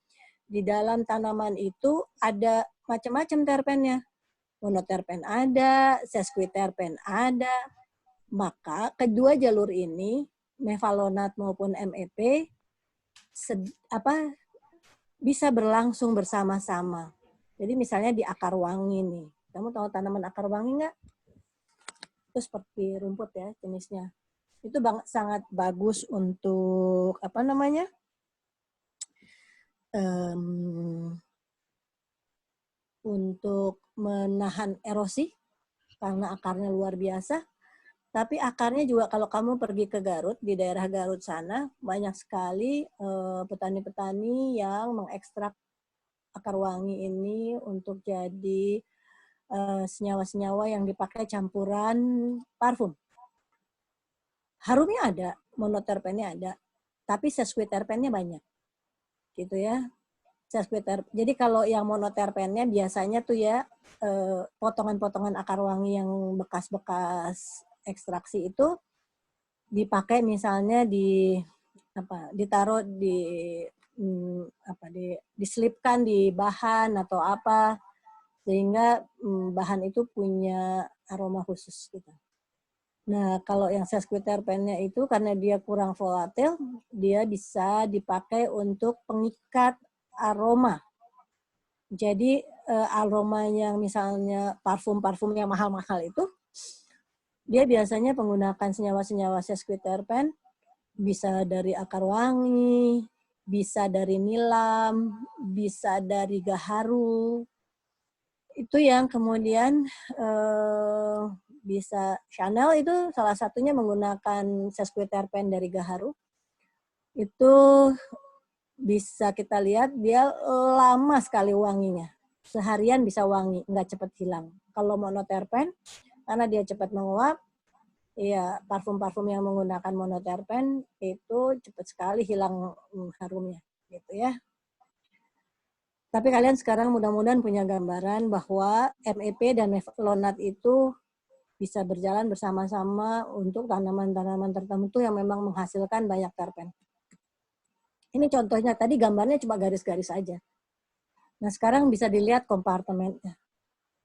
di dalam tanaman itu ada macam-macam terpennya. Monoterpen ada, sesquiterpen ada. Maka kedua jalur ini, mevalonat maupun MEP, bisa berlangsung bersama-sama. Jadi misalnya di akar wangi nih. Kamu tahu tanaman akar wangi nggak? Itu seperti rumput ya jenisnya. Itu sangat bagus untuk apa namanya? Untuk menahan erosi karena akarnya luar biasa. Tapi akarnya juga kalau kamu pergi ke Garut, di daerah Garut sana, banyak sekali petani-petani yang mengekstrak akar wangi ini untuk jadi senyawa-senyawa yang dipakai campuran parfum. Harumnya ada, monoterpennya ada, tapi sesquiterpennya banyak. Gitu ya. Jadi kalau yang monoterpennya biasanya tuh ya potongan-potongan akar wangi yang bekas-bekas ekstraksi itu dipakai misalnya ditaruh diselipkan di bahan atau apa sehingga bahan itu punya aroma khusus gitu. Nah, kalau yang sesquiterpennya itu karena dia kurang volatil, dia bisa dipakai untuk pengikat aroma. Jadi aroma yang misalnya parfum-parfum yang mahal-mahal itu, dia biasanya menggunakan senyawa-senyawa sesquiterpen, bisa dari akar wangi, bisa dari nilam, bisa dari gaharu. Itu yang kemudian bisa Chanel itu salah satunya menggunakan sesquiterpen dari gaharu. Itu bisa kita lihat dia lama sekali wanginya. Seharian bisa wangi, nggak cepat hilang. Kalau monoterpen, karena dia cepat menguap, ya parfum-parfum yang menggunakan monoterpen itu cepat sekali hilang harumnya, gitu ya. Tapi kalian sekarang mudah-mudahan punya gambaran bahwa MEP dan mevalonat itu bisa berjalan bersama-sama untuk tanaman-tanaman tertentu yang memang menghasilkan banyak terpen. Ini contohnya, tadi gambarnya cuma garis-garis aja. Nah, sekarang bisa dilihat kompartemennya.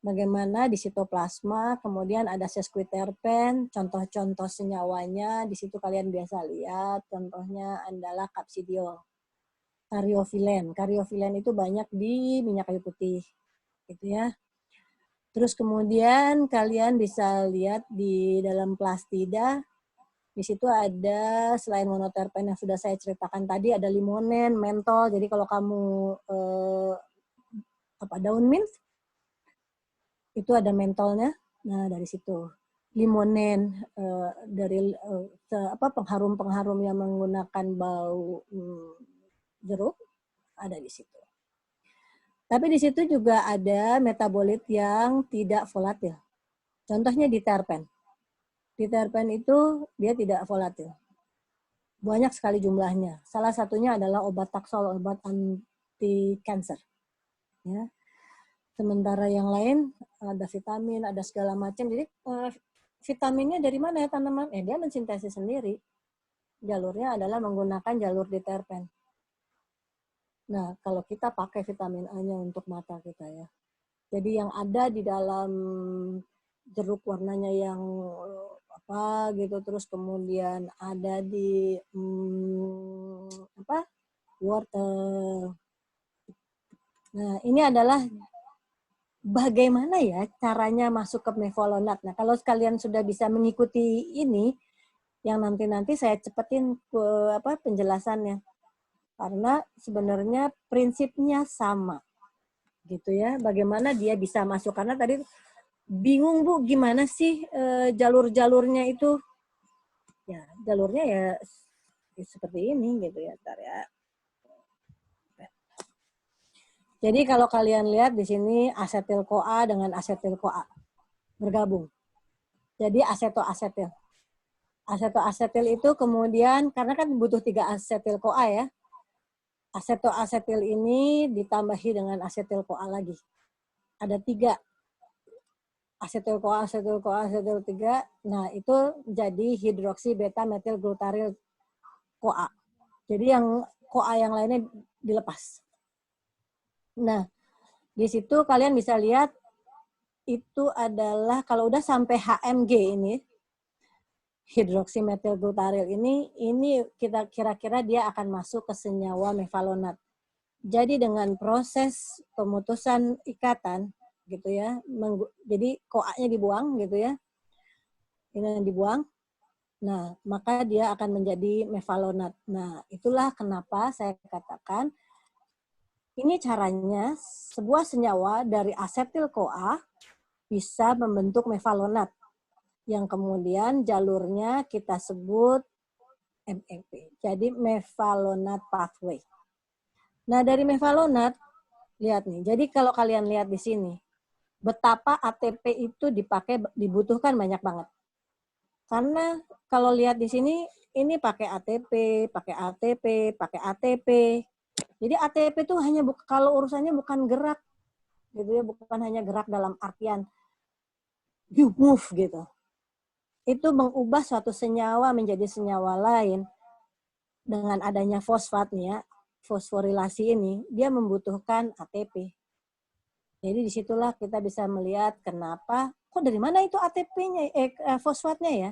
Bagaimana di sitoplasma, kemudian ada sesquiterpen, contoh-contoh senyawanya, di situ kalian biasa lihat, contohnya adalah capsidiol. Karyofilen itu banyak di minyak kayu putih. Gitu ya. Terus kemudian kalian bisa lihat di dalam plastida, di situ ada selain monoterpen yang sudah saya ceritakan tadi, ada limonen, mentol. Jadi kalau kamu daun mint, itu ada mentolnya. Nah dari situ limonen dari pengharum-pengharum yang menggunakan bau jeruk ada di situ. Tapi di situ juga ada metabolit yang tidak volatil. Contohnya di terpen. Di terpen itu dia tidak volatil. Banyak sekali jumlahnya. Salah satunya adalah obat taksol, obat anti kanker. Ya. Sementara yang lain ada vitamin, ada segala macam. Jadi vitaminnya dari mana ya tanaman? Dia mensintesis sendiri. Jalurnya adalah menggunakan jalur di terpen. Nah, kalau kita pakai vitamin A-nya untuk mata kita ya. Jadi yang ada di dalam jeruk warnanya yang apa gitu, terus kemudian ada di wortel. Nah, ini adalah bagaimana ya caranya masuk ke mevalonat. Nah, kalau kalian sudah bisa mengikuti ini, yang nanti saya cepetin ke penjelasannya. Karena sebenarnya prinsipnya sama. Gitu ya. Bagaimana dia bisa masuk, karena tadi bingung Bu, gimana sih jalur-jalurnya itu? Ya, jalurnya ya seperti ini gitu ya, ntar ya. Jadi kalau kalian lihat di sini asetil-CoA dengan asetil-CoA bergabung. Jadi asetoasetil. Asetoasetil itu kemudian, karena kan butuh 3 asetil-CoA ya. Asetoasetil ini ditambahi dengan asetil-CoA lagi. Ada 3. Asetil-CoA, asetil-CoA, asetil 3. Nah, itu jadi hidroksi beta metil glutaryl CoA. Jadi yang CoA yang lainnya dilepas. Nah, di situ kalian bisa lihat itu adalah kalau udah sampai HMG ini, hidroksi metil glutaryl ini kita kira-kira dia akan masuk ke senyawa mevalonat. Jadi dengan proses pemutusan ikatan gitu ya, jadi CoA-nya dibuang gitu ya, ini yang dibuang. Nah, maka dia akan menjadi mevalonat. Nah, itulah kenapa saya katakan ini caranya sebuah senyawa dari asetil-CoA bisa membentuk mevalonat yang kemudian jalurnya kita sebut MEP. Jadi mevalonat pathway. Nah, dari mevalonat, lihat nih. Jadi kalau kalian lihat di sini, betapa ATP itu dibutuhkan banyak banget. Karena kalau lihat di sini, ini pakai ATP, pakai ATP, pakai ATP. Jadi ATP itu hanya kalau urusannya bukan gerak, gitu ya, bukan hanya gerak dalam artian you move gitu. Itu mengubah suatu senyawa menjadi senyawa lain dengan adanya fosfat nih ya, fosforilasi ini, dia membutuhkan ATP. Jadi disitulah kita bisa melihat kenapa, kok dari mana itu ATP-nya, fosfatnya ya?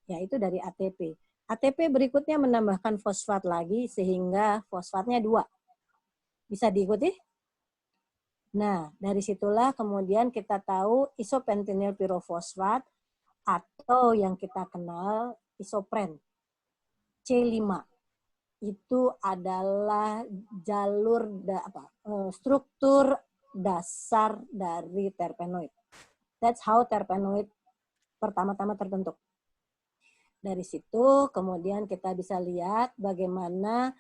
Ya itu dari ATP. ATP berikutnya menambahkan fosfat lagi sehingga fosfatnya 2. Bisa diikuti? Nah, dari situlah kemudian kita tahu isopentenyl pirofosfat atau yang kita kenal isopren. C5 itu adalah jalur struktur dasar dari terpenoid. That's how terpenoid pertama-tama terbentuk. Dari situ kemudian kita bisa lihat bagaimana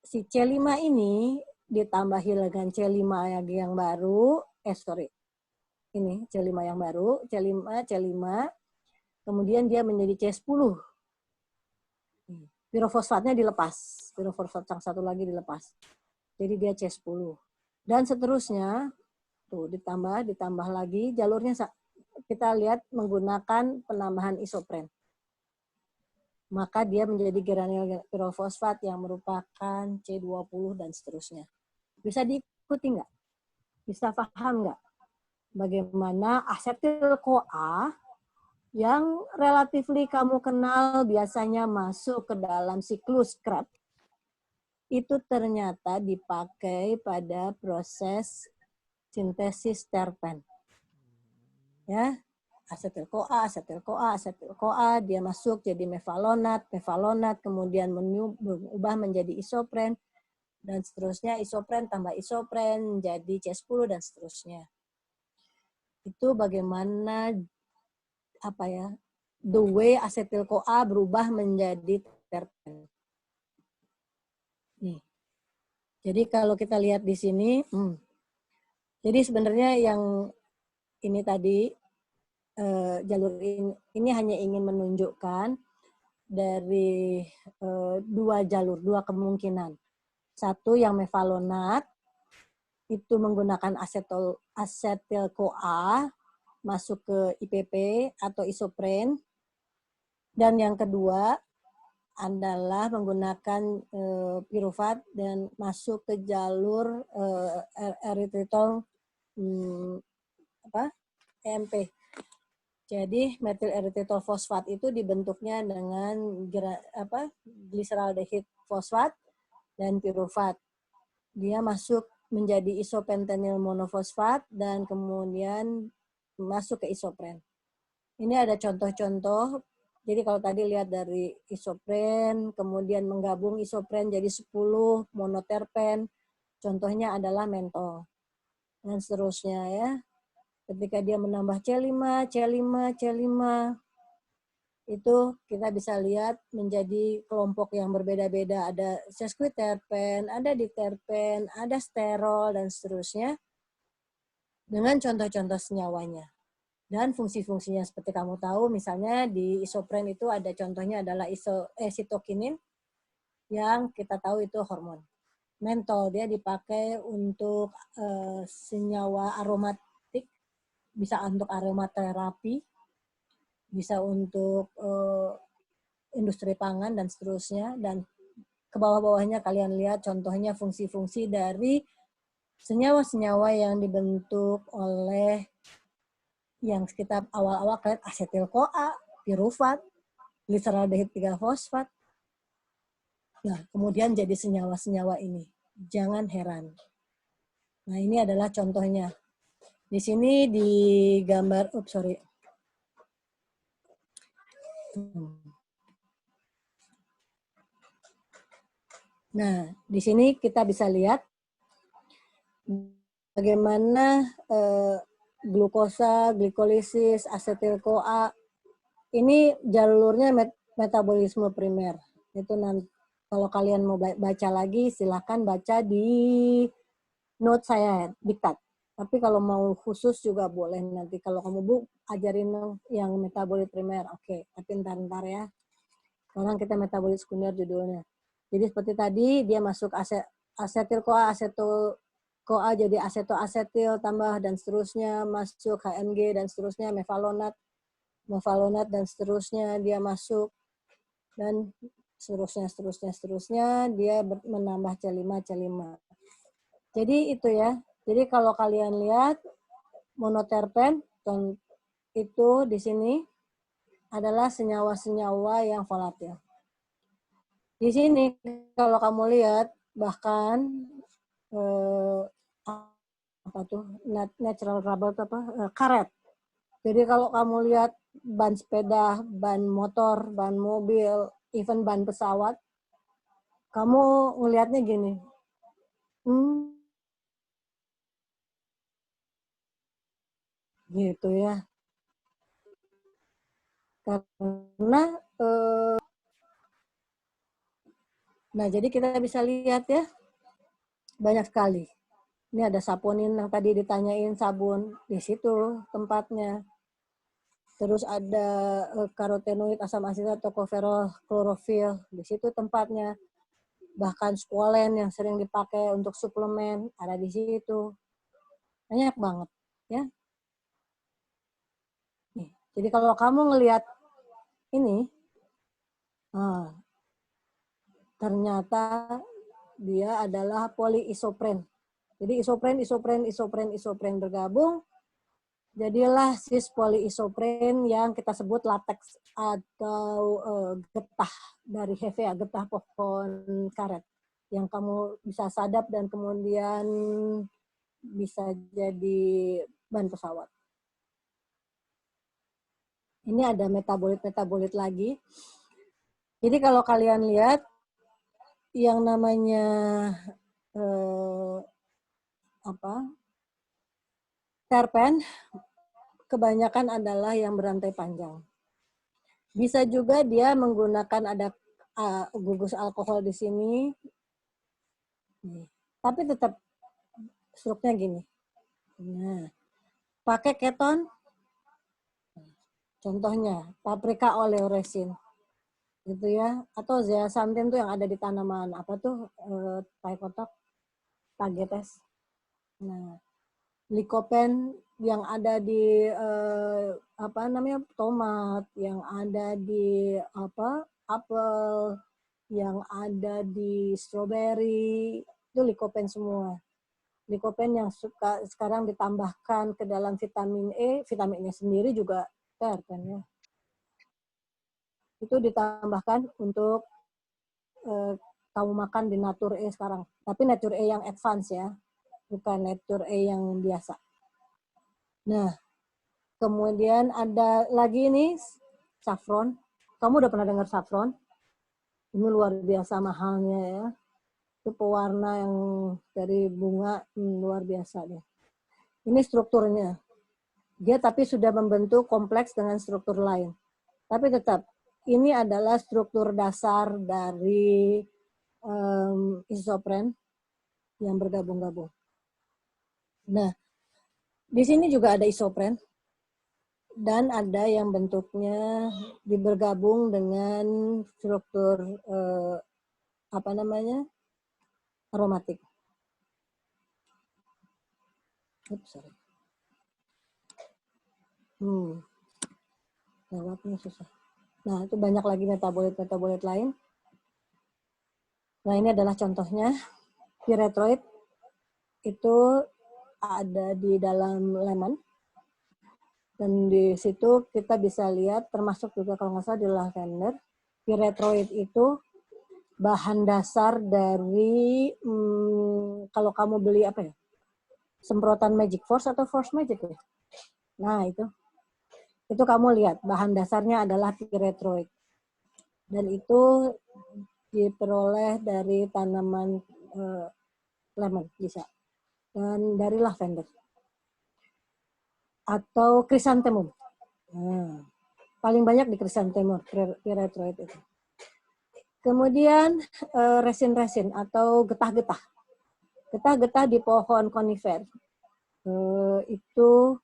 si C5 ini ditambahi dengan C5 yang baru, ini C5 yang baru, C5, kemudian dia menjadi C10. Pirofosfatnya dilepas, pirofosfat yang satu lagi dilepas. Jadi dia C10. Dan seterusnya, tuh ditambah lagi, jalurnya kita lihat menggunakan penambahan isopren. Maka dia menjadi granul pirofosfat yang merupakan C20 dan seterusnya. Bisa diikuti nggak? Bisa paham nggak? Bagaimana asetil-CoA yang relatifly kamu kenal biasanya masuk ke dalam siklus Krebs, itu ternyata dipakai pada proses sintesis terpen. Ya, asetil-CoA, asetil-CoA, asetil-CoA, dia masuk jadi mevalonat, kemudian berubah menjadi isopren, dan seterusnya isopren tambah isopren, jadi C10 dan seterusnya. Itu bagaimana the way asetil-CoA berubah menjadi terpen. Nih. Jadi kalau kita lihat di sini, jadi sebenarnya yang ini tadi jalur ini hanya ingin menunjukkan dari 2 jalur, 2 kemungkinan. Satu yang mevalonat itu menggunakan asetil-CoA masuk ke IPP atau isopren, dan yang kedua adalah menggunakan pirufat dan masuk ke jalur eritritol EMP. Jadi metil eritritol fosfat itu dibentuknya dengan gliseraldehid fosfat dan pirufat. Dia masuk menjadi isopentenyl monofosfat dan kemudian masuk ke isopren. Ini ada contoh-contoh. Jadi kalau tadi lihat dari isopren, kemudian menggabung isopren jadi 10 monoterpen, contohnya adalah mentol. Dan seterusnya ya. Ketika dia menambah C5, itu kita bisa lihat menjadi kelompok yang berbeda-beda. Ada sesquiterpen, ada diterpen, ada sterol, dan seterusnya. Dengan contoh-contoh senyawanya. Dan fungsi-fungsinya seperti kamu tahu, misalnya di isopren itu ada contohnya adalah sitokinin, yang kita tahu itu hormon. Mentol, dia dipakai untuk senyawa aromatik, bisa untuk aromaterapi, bisa untuk industri pangan dan seterusnya. Dan ke bawah-bawahnya kalian lihat contohnya fungsi-fungsi dari senyawa-senyawa yang dibentuk oleh yang kita awal-awal kalian asetil-CoA, pirufat, gliseraldehid 3-fosfat. Nah, kemudian jadi senyawa-senyawa ini. Jangan heran. Nah, ini adalah contohnya. Di sini di gambar, Nah, di sini kita bisa lihat bagaimana glukosa, glikolisis, asetil-CoA, ini jalurnya metabolisme primer. Itu nanti kalau kalian mau baca lagi, silakan baca di note saya, diktat. Tapi kalau mau khusus juga boleh nanti. Kalau kamu ajarin yang metabolit primer, oke. Tapi ntar ya. Sekarang kita metabolit sekunder judulnya. Jadi seperti tadi, dia masuk asetil-CoA, asetil-CoA jadi asetoasetil, tambah dan seterusnya, masuk HMG dan seterusnya, mevalonat dan seterusnya, dia masuk, dan seterusnya, dia menambah C5. Jadi itu ya. Jadi kalau kalian lihat, monoterpen itu di sini adalah senyawa-senyawa yang volatil. Di sini kalau kamu lihat bahkan natural rubber karet. Jadi kalau kamu lihat ban sepeda, ban motor, ban mobil, even ban pesawat, kamu ngelihatnya gini. Gitu ya. Karena nah, jadi kita bisa lihat ya, banyak sekali. Ini ada saponin yang tadi ditanyain, sabun, di situ tempatnya. Terus ada karotenoid, asam asetat, tokoferol, klorofil, di situ tempatnya. Bahkan squalen yang sering dipakai untuk suplemen, ada di situ. Banyak banget. Ya. Nih, jadi kalau kamu ngelihat ini, ternyata dia adalah polyisopren. Jadi isopren bergabung, jadilah cis polyisopren yang kita sebut latex atau getah dari hevea, getah pohon karet. Yang kamu bisa sadap dan kemudian bisa jadi ban pesawat. Ini ada metabolit lagi. Jadi kalau kalian lihat, yang namanya terpen kebanyakan adalah yang berantai panjang. Bisa juga dia menggunakan ada gugus alkohol di sini, tapi tetap strukturnya gini. Nah, pakai keton, contohnya paprika oleoresin, gitu ya, atau zeaxanthin tuh yang ada di tanaman apa tuh, paikotok, tagetes. Nah, likopen yang ada di tomat, yang ada di apel, yang ada di stroberi, itu likopen semua. Likopen yang sekarang ditambahkan ke dalam vitamin E, vitaminnya sendiri juga terpen ya. Itu ditambahkan untuk kamu makan di Nature E sekarang. Tapi Nature E yang advance ya. bukan Nature A yang biasa. Nah, kemudian ada lagi nih saffron. Kamu udah pernah dengar saffron? Ini luar biasa mahalnya ya. Itu pewarna yang dari bunga luar biasa deh. Ini strukturnya. Dia tapi sudah membentuk kompleks dengan struktur lain. Tapi tetap, ini adalah struktur dasar dari isopren yang bergabung-gabung. Nah, di sini juga ada isopren dan ada yang bentuknya bergabung dengan struktur aromatik. Oops, sorry. Jawabnya susah. Nah, itu banyak lagi metabolit lain. Nah, ini adalah contohnya. Pyrethroid itu ada di dalam lemon. Dan di situ kita bisa lihat, termasuk juga kalau nggak salah di lavender, pyrethroid itu bahan dasar dari, kalau kamu beli apa ya, semprotan Magic Force atau Force Magic ya? Nah itu kamu lihat, bahan dasarnya adalah pyrethroid. Dan itu diperoleh dari tanaman lemon, bisa. Dan dari lavender. Atau chrysanthemum. Nah, paling banyak di chrysanthemum, pyrethroid itu. Kemudian resin-resin atau getah-getah. Getah-getah di pohon konifer. Itu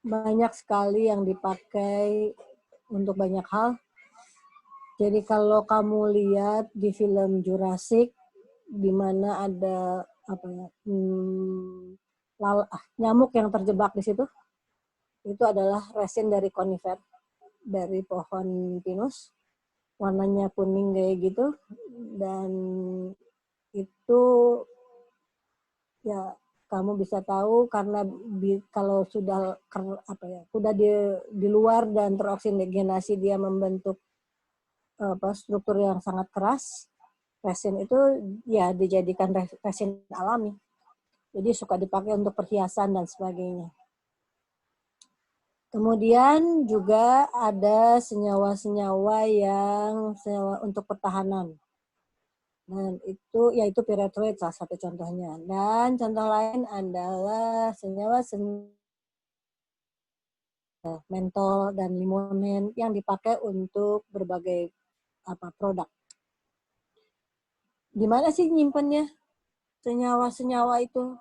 banyak sekali yang dipakai untuk banyak hal. Jadi kalau kamu lihat di film Jurassic, di mana ada nyamuk yang terjebak di situ, itu adalah resin dari konifer, dari pohon pinus, warnanya kuning kayak gitu, dan itu ya kamu bisa tahu karena kalau sudah di luar dan teroksigenasi dia membentuk struktur yang sangat keras. Resin itu ya dijadikan resin alami, jadi suka dipakai untuk perhiasan dan sebagainya. Kemudian juga ada senyawa-senyawa yang untuk pertahanan. Dan itu yaitu pyrethroid salah satu contohnya. Dan contoh lain adalah senyawa mentol dan limonen yang dipakai untuk berbagai produk. Di mana sih nyimpennya senyawa-senyawa itu?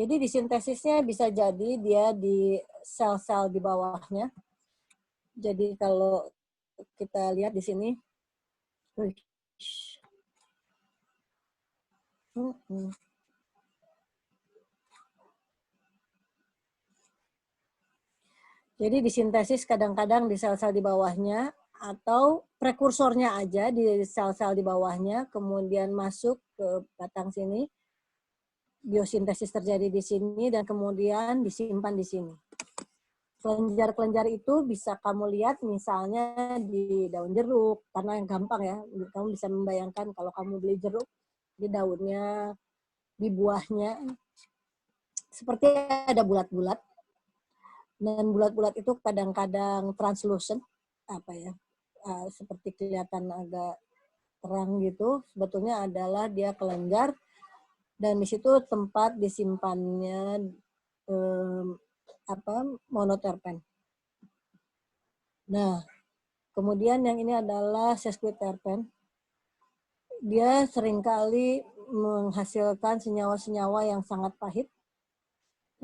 Jadi disintesisnya bisa jadi dia di sel-sel di bawahnya. Jadi kalau kita lihat di sini, jadi disintesis kadang-kadang di sel-sel di bawahnya atau prekursornya aja di sel-sel di bawahnya, kemudian masuk ke batang sini, biosintesis terjadi di sini, dan kemudian disimpan di sini. Kelenjar-kelenjar itu bisa kamu lihat misalnya di daun jeruk, karena yang gampang ya, kamu bisa membayangkan kalau kamu beli jeruk, di daunnya, di buahnya, seperti ada bulat-bulat. Dan bulat-bulat itu kadang-kadang translucent, seperti kelihatan agak terang gitu, sebetulnya adalah dia kelenjar, dan di situ tempat disimpannya monoterpen. Nah, kemudian yang ini adalah sesquiterpen. Dia seringkali menghasilkan senyawa-senyawa yang sangat pahit,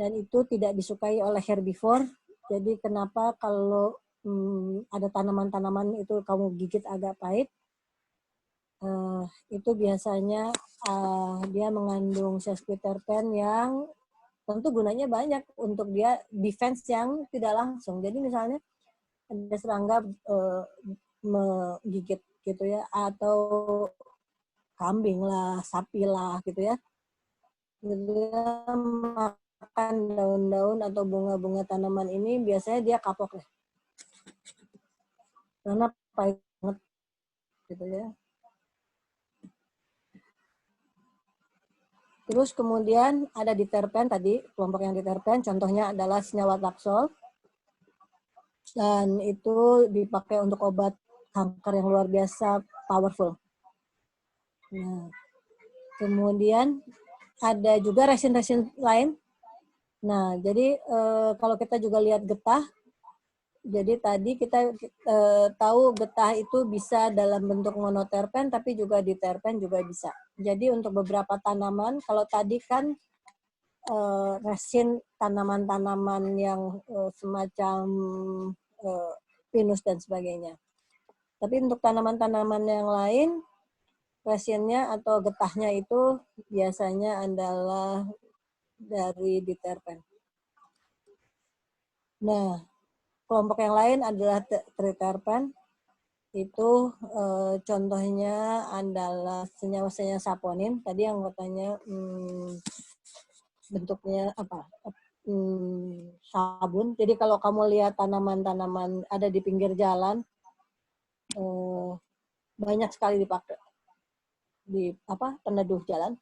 dan itu tidak disukai oleh herbivore. Jadi kenapa kalau ada tanaman-tanaman itu kamu gigit agak pahit, itu biasanya dia mengandung sesquiterpen yang tentu gunanya banyak untuk dia defense yang tidak langsung. Jadi misalnya ada serangga menggigit gitu ya, atau kambing lah, sapi lah gitu ya. Dia makan daun-daun atau bunga-bunga tanaman ini, biasanya dia kapok ya. Karena pahit banget gitu ya. Terus kemudian ada diterpen tadi, kelompok yang diterpen, contohnya adalah senyawa taksol. Dan itu dipakai untuk obat kanker yang luar biasa powerful. Nah, kemudian ada juga resin-resin lain. Nah, jadi kalau kita juga lihat getah, jadi tadi kita tahu getah itu bisa dalam bentuk monoterpen, tapi juga diterpen juga bisa. Jadi untuk beberapa tanaman, kalau tadi kan resin tanaman-tanaman yang semacam pinus dan sebagainya. Tapi untuk tanaman-tanaman yang lain, resinnya atau getahnya itu biasanya adalah dari diterpen. Nah, kelompok yang lain adalah triterpen. Itu contohnya adalah senyawa-senyawa saponin. Tadi yang katanya bentuknya apa? Sabun. Jadi kalau kamu lihat tanaman-tanaman ada di pinggir jalan, banyak sekali dipakai di peneduh jalan.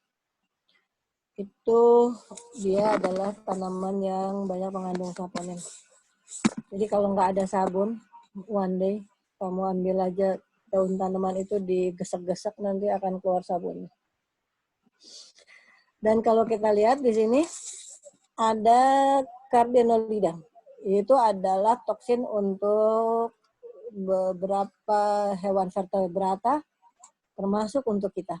Itu dia adalah tanaman yang banyak mengandung saponin. Jadi kalau nggak ada sabun, one day kamu ambil aja daun tanaman itu digesek-gesek, nanti akan keluar sabun. Dan kalau kita lihat di sini ada cardenolida. Itu adalah toksin untuk beberapa hewan vertebrata, termasuk untuk kita.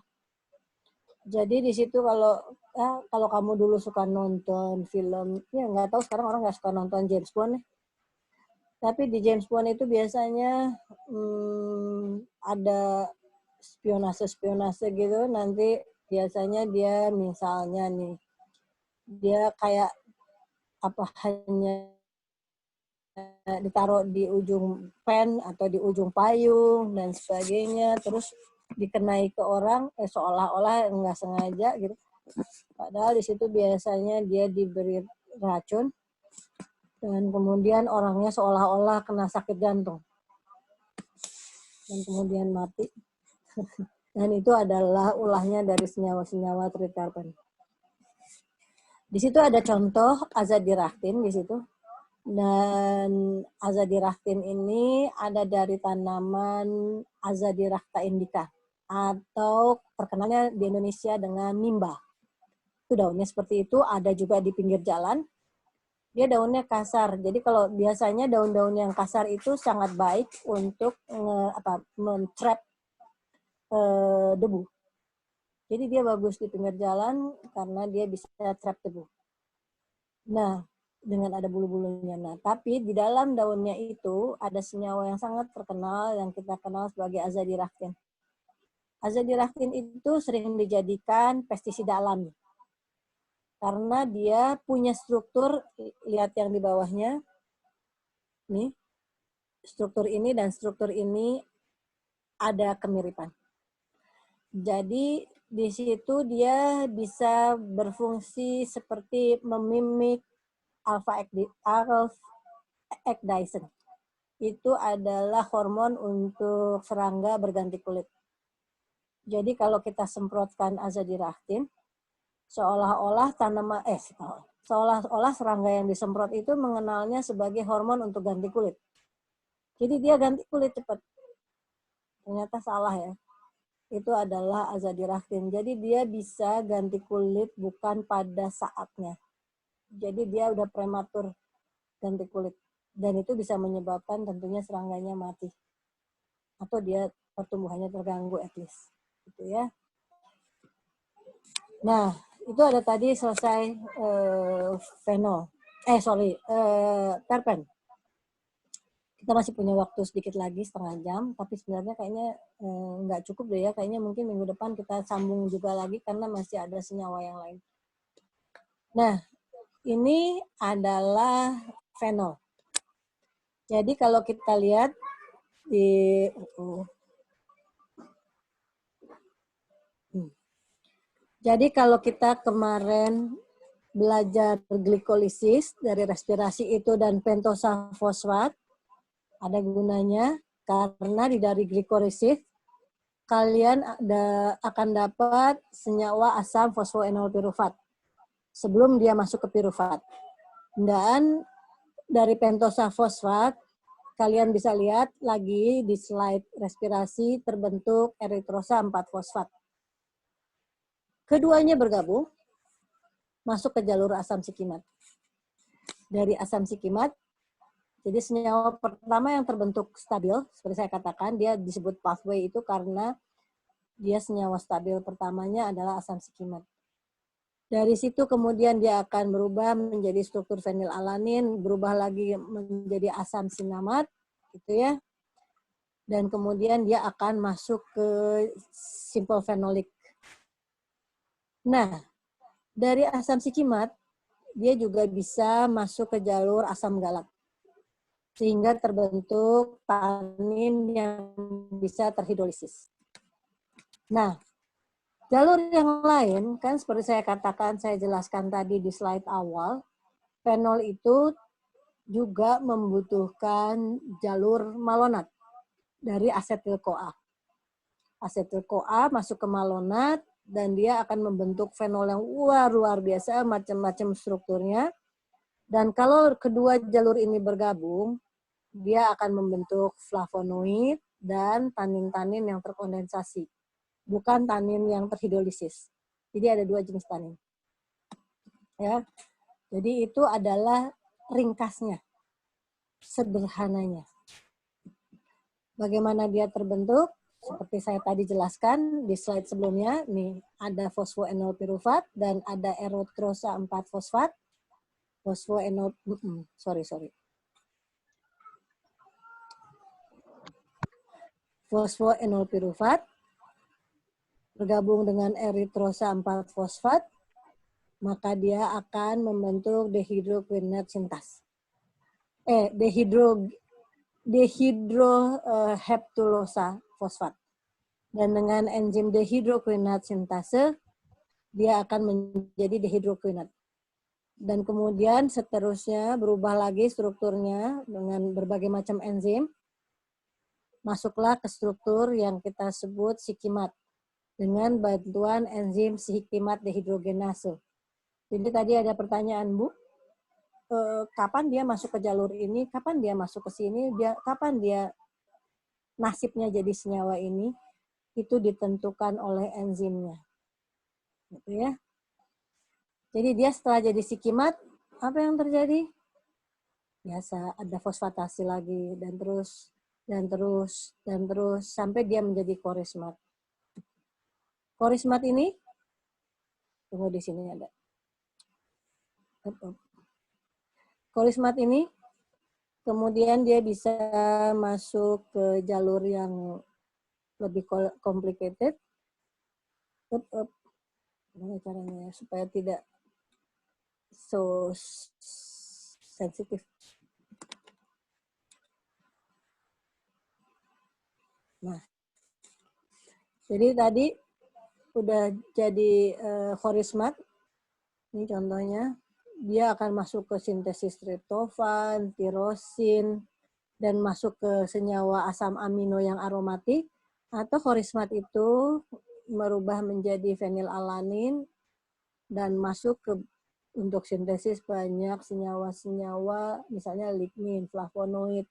Jadi di situ kalau kamu dulu suka nonton film, ya nggak tahu sekarang orang nggak suka nonton James Bond ya. Tapi di James Bond itu biasanya ada spionase gitu. Nanti biasanya dia misalnya nih, dia kayak hanya ditaruh di ujung pen atau di ujung payung dan sebagainya, terus dikenai ke orang seolah-olah nggak sengaja gitu. Padahal di situ biasanya dia diberi racun dan kemudian orangnya seolah-olah kena sakit jantung dan kemudian mati. Dan itu adalah ulahnya dari senyawa-senyawa triterpen. Di situ ada contoh azadirachtin di situ. Dan azadirachtin ini ada dari tanaman Azadirachta indica atau terkenalnya di Indonesia dengan mimba. Itu daunnya seperti itu, ada juga di pinggir jalan. Dia daunnya kasar. Jadi kalau biasanya daun-daun yang kasar itu sangat baik untuk men-trap debu. Jadi dia bagus di pinggir jalan karena dia bisa trap debu. Nah, dengan ada bulu-bulunya. Nah, tapi di dalam daunnya itu ada senyawa yang sangat terkenal yang kita kenal sebagai azadirachtin. Azadirachtin itu sering dijadikan pestisida alami. Karena dia punya struktur, lihat yang di bawahnya, nih, struktur ini dan struktur ini ada kemiripan. Jadi di situ dia bisa berfungsi seperti memimik alpha ecdysone. Itu adalah hormon untuk serangga berganti kulit. Jadi kalau kita semprotkan azadirachtin, seolah-olah seolah-olah serangga yang disemprot itu mengenalnya sebagai hormon untuk ganti kulit. Jadi dia ganti kulit cepat. Ternyata salah ya. Itu adalah azadirachtin. Jadi dia bisa ganti kulit bukan pada saatnya. Jadi dia udah prematur ganti kulit. Dan itu bisa menyebabkan tentunya serangganya mati. Atau dia pertumbuhannya terganggu at least. Gitu ya. Nah, itu ada tadi selesai terpen. Kita masih punya waktu sedikit lagi, setengah jam, tapi sebenarnya kayaknya nggak cukup deh ya. Kayaknya mungkin minggu depan kita sambung juga lagi karena masih ada senyawa yang lain. Nah, ini adalah fenol. Jadi kalau kita lihat di Jadi kalau kita kemarin belajar glikolisis dari respirasi itu dan pentosa fosfat, ada gunanya karena dari glikolisis kalian akan dapat senyawa asam fosfoenol pirufat sebelum dia masuk ke pirufat. Dan dari pentosa fosfat, kalian bisa lihat lagi di slide respirasi terbentuk eritrosa 4-fosfat. Keduanya bergabung, masuk ke jalur asam sikimat. Dari asam sikimat, jadi senyawa pertama yang terbentuk stabil, seperti saya katakan, dia disebut pathway itu karena dia senyawa stabil pertamanya adalah asam sikimat. Dari situ kemudian dia akan berubah menjadi struktur fenilalanin, berubah lagi menjadi asam sinamat, gitu ya. Dan kemudian dia akan masuk ke simple fenolik. Nah, dari asam sikimat, dia juga bisa masuk ke jalur asam galak. Sehingga terbentuk tanin yang bisa terhidrolisis. Nah, jalur yang lain, kan seperti saya katakan, saya jelaskan tadi di slide awal, fenol itu juga membutuhkan jalur malonat dari asetil-CoA. Asetil-CoA masuk ke malonat, dan dia akan membentuk fenol yang luar biasa, macam-macam strukturnya. Dan kalau kedua jalur ini bergabung, dia akan membentuk flavonoid dan tanin-tanin yang terkondensasi. Bukan tanin yang terhidrolisis. Jadi ada dua jenis tanin. Ya. Jadi itu adalah ringkasnya, sederhananya. Bagaimana dia terbentuk? Seperti saya tadi jelaskan di slide sebelumnya, nih ada fosfoenol pirufat dan ada eritrosa 4-fosfat. Fosfoenol, fosfoenol pirufat bergabung dengan eritrosa 4-fosfat, maka dia akan membentuk dehidroquinone sintase. Dehidroheptulosa fosfat. Dan dengan enzim dehidroquinone sintase, dia akan menjadi dehidroquinone. Dan kemudian seterusnya berubah lagi strukturnya dengan berbagai macam enzim. Masuklah ke struktur yang kita sebut sikimat dengan bantuan enzim sikimat dehidrogenase. Jadi tadi ada pertanyaan, Bu, kapan dia masuk ke jalur ini, kapan dia masuk ke sini, kapan dia nasibnya jadi senyawa ini, itu ditentukan oleh enzimnya. Gitu ya. Jadi dia setelah jadi sikimat, apa yang terjadi? Biasa ada fosfatasi lagi, dan terus sampai dia menjadi korismat. Korismat ini, tunggu di sini ada. Korismat ini, kemudian dia bisa masuk ke jalur yang lebih complicated. Gimana caranya supaya tidak so sensitif. Nah, jadi tadi udah jadi korismat. Ini contohnya, dia akan masuk ke sintesis triptofan, tirosin, dan masuk ke senyawa asam amino yang aromatik, atau korismat itu merubah menjadi fenilalanin dan masuk ke untuk sintesis banyak senyawa-senyawa, misalnya lignin, flavonoid,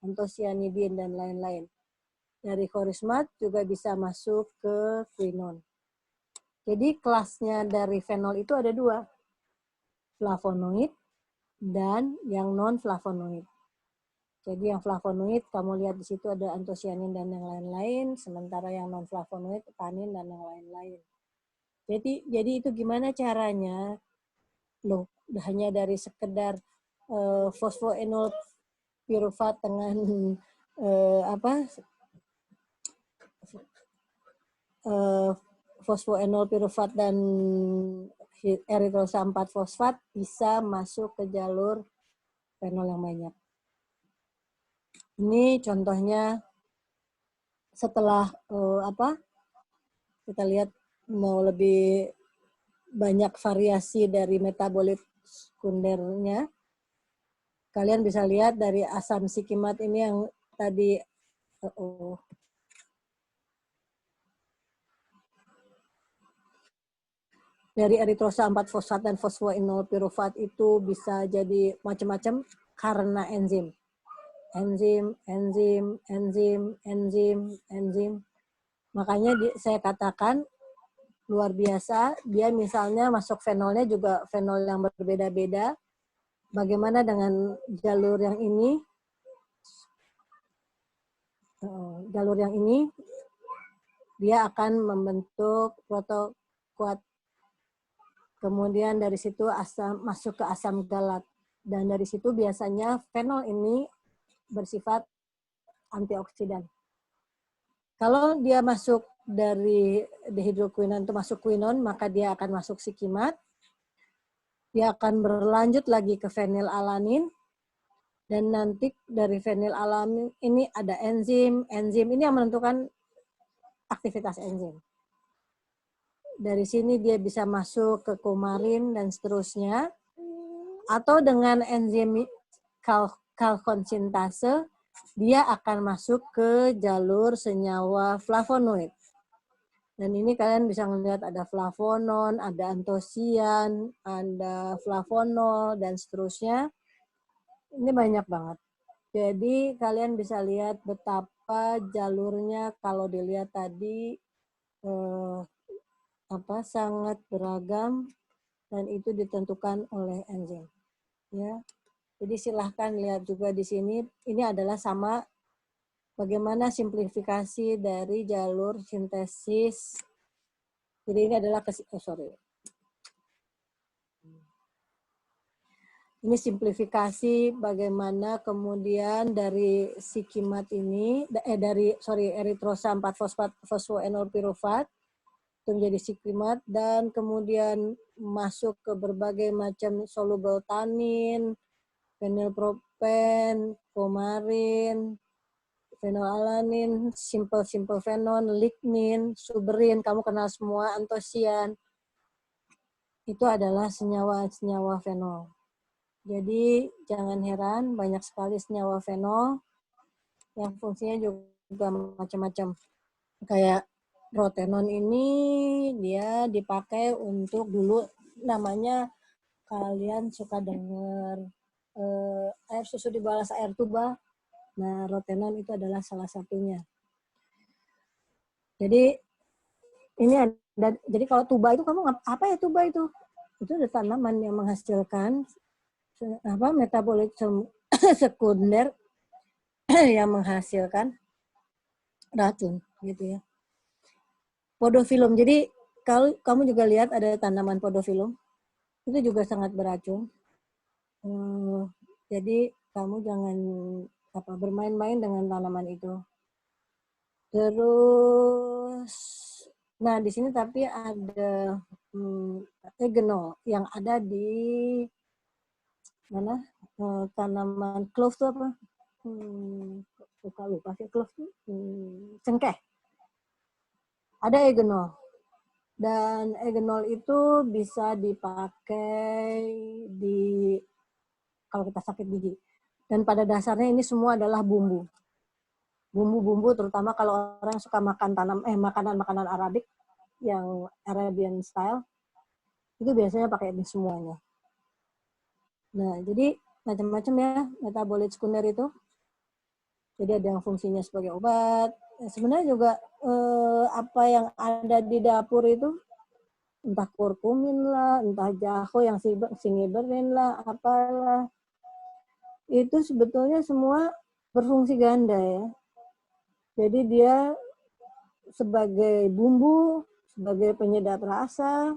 antosianidin, dan lain-lain. Dari korismat juga bisa masuk ke quinone. Jadi kelasnya dari fenol itu ada dua, flavonoid dan yang non-flavonoid. Jadi yang flavonoid, kamu lihat di situ ada antosianin dan yang lain-lain, sementara yang non-flavonoid, tanin dan yang lain-lain. Jadi itu gimana caranya? Loh, hanya dari sekedar fosfoenol pirufat dengan fosfoenol pirufat dan eritrosa 4-fosfat bisa masuk ke jalur fenol yang banyak. Ini contohnya setelah kita lihat mau lebih banyak variasi dari metabolit sekundernya. Kalian bisa lihat dari asam sikimat ini yang tadi dari eritrosa 4 fosfat dan fosfoenol pirufat itu bisa jadi macam-macam karena enzim. Enzim. Makanya saya katakan luar biasa, dia misalnya masuk fenolnya juga fenol yang berbeda-beda. Bagaimana dengan jalur yang ini? Jalur yang ini, dia akan membentuk protokuat. Kemudian dari situ masuk ke asam galat. Dan dari situ biasanya fenol ini bersifat antioksidan. Kalau dia masuk dari dehidroquinon itu masuk quinon, maka dia akan masuk sikimat. Dia akan berlanjut lagi ke fenilalanin. Dan nanti dari fenilalanin ini ada enzim. Enzim ini yang menentukan aktivitas enzim. Dari sini dia bisa masuk ke kumarin dan seterusnya. Atau dengan enzim kalkonsintase, dia akan masuk ke jalur senyawa flavonoid. Dan ini kalian bisa melihat ada flavonon, ada antosian, ada flavonol, dan seterusnya. Ini banyak banget. Jadi kalian bisa lihat betapa jalurnya kalau dilihat tadi sangat beragam dan itu ditentukan oleh enzim. Ya. Jadi silahkan lihat juga di sini. Ini adalah sama bagaimana simplifikasi dari jalur sintesis. Jadi ini adalah ini simplifikasi bagaimana kemudian dari sikimat ini eritrosa 4 fosfat fosfoenol pirufat itu menjadi sikimat dan kemudian masuk ke berbagai macam soluble tanin, fenilpropen, kumarin, fenolalanin, simple fenon, lignin, suberin, kamu kenal semua, antosian. Itu adalah senyawa-senyawa fenol. Jadi jangan heran banyak sekali senyawa fenol yang fungsinya juga macam-macam. Kayak rotenon ini dia dipakai untuk dulu namanya kalian suka dengar air susu dibalas air tuba. Nah, rotenon itu adalah salah satunya. Jadi ini ada, jadi kalau tuba itu kamu apa ya tuba itu? Itu ada tanaman yang menghasilkan metabolit sekunder yang menghasilkan racun gitu ya. Podofilum. Jadi kalau kamu juga lihat ada tanaman podofilum, itu juga sangat beracun. Jadi kamu jangan bermain-main dengan tanaman itu. Terus, nah di sini tapi ada eugenol yang ada di mana? Tanaman clove itu apa? Lupa sih clove itu. Cengkeh. Ada eugenol. Dan eugenol itu bisa dipakai kalau kita sakit gigi. Dan pada dasarnya ini semua adalah bumbu. Bumbu-bumbu terutama kalau orang suka makan makanan-makanan Arabik yang Arabian style itu biasanya pakai ini semuanya. Nah, jadi macam-macam ya metabolit sekunder itu. Jadi ada yang fungsinya sebagai obat. Sebenarnya juga apa yang ada di dapur itu entah kurkumin lah, entah jaho yang singiberin lah, apalah. Itu sebetulnya semua berfungsi ganda ya. Jadi dia sebagai bumbu, sebagai penyedap rasa,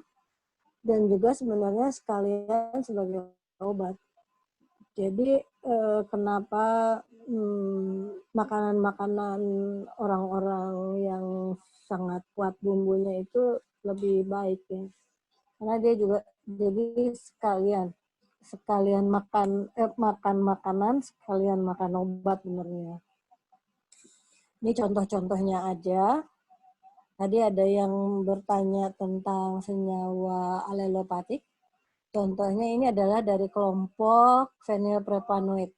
dan juga sebenarnya sekalian sebagai obat. Jadi kenapa makanan-makanan orang-orang yang sangat kuat bumbunya itu lebih baik ya. Karena dia juga jadi sekalian makan makanan, sekalian makan obat benernya. Ini contoh-contohnya aja. Tadi ada yang bertanya tentang senyawa alelopatik. Contohnya ini adalah dari kelompok fenilpropanoid.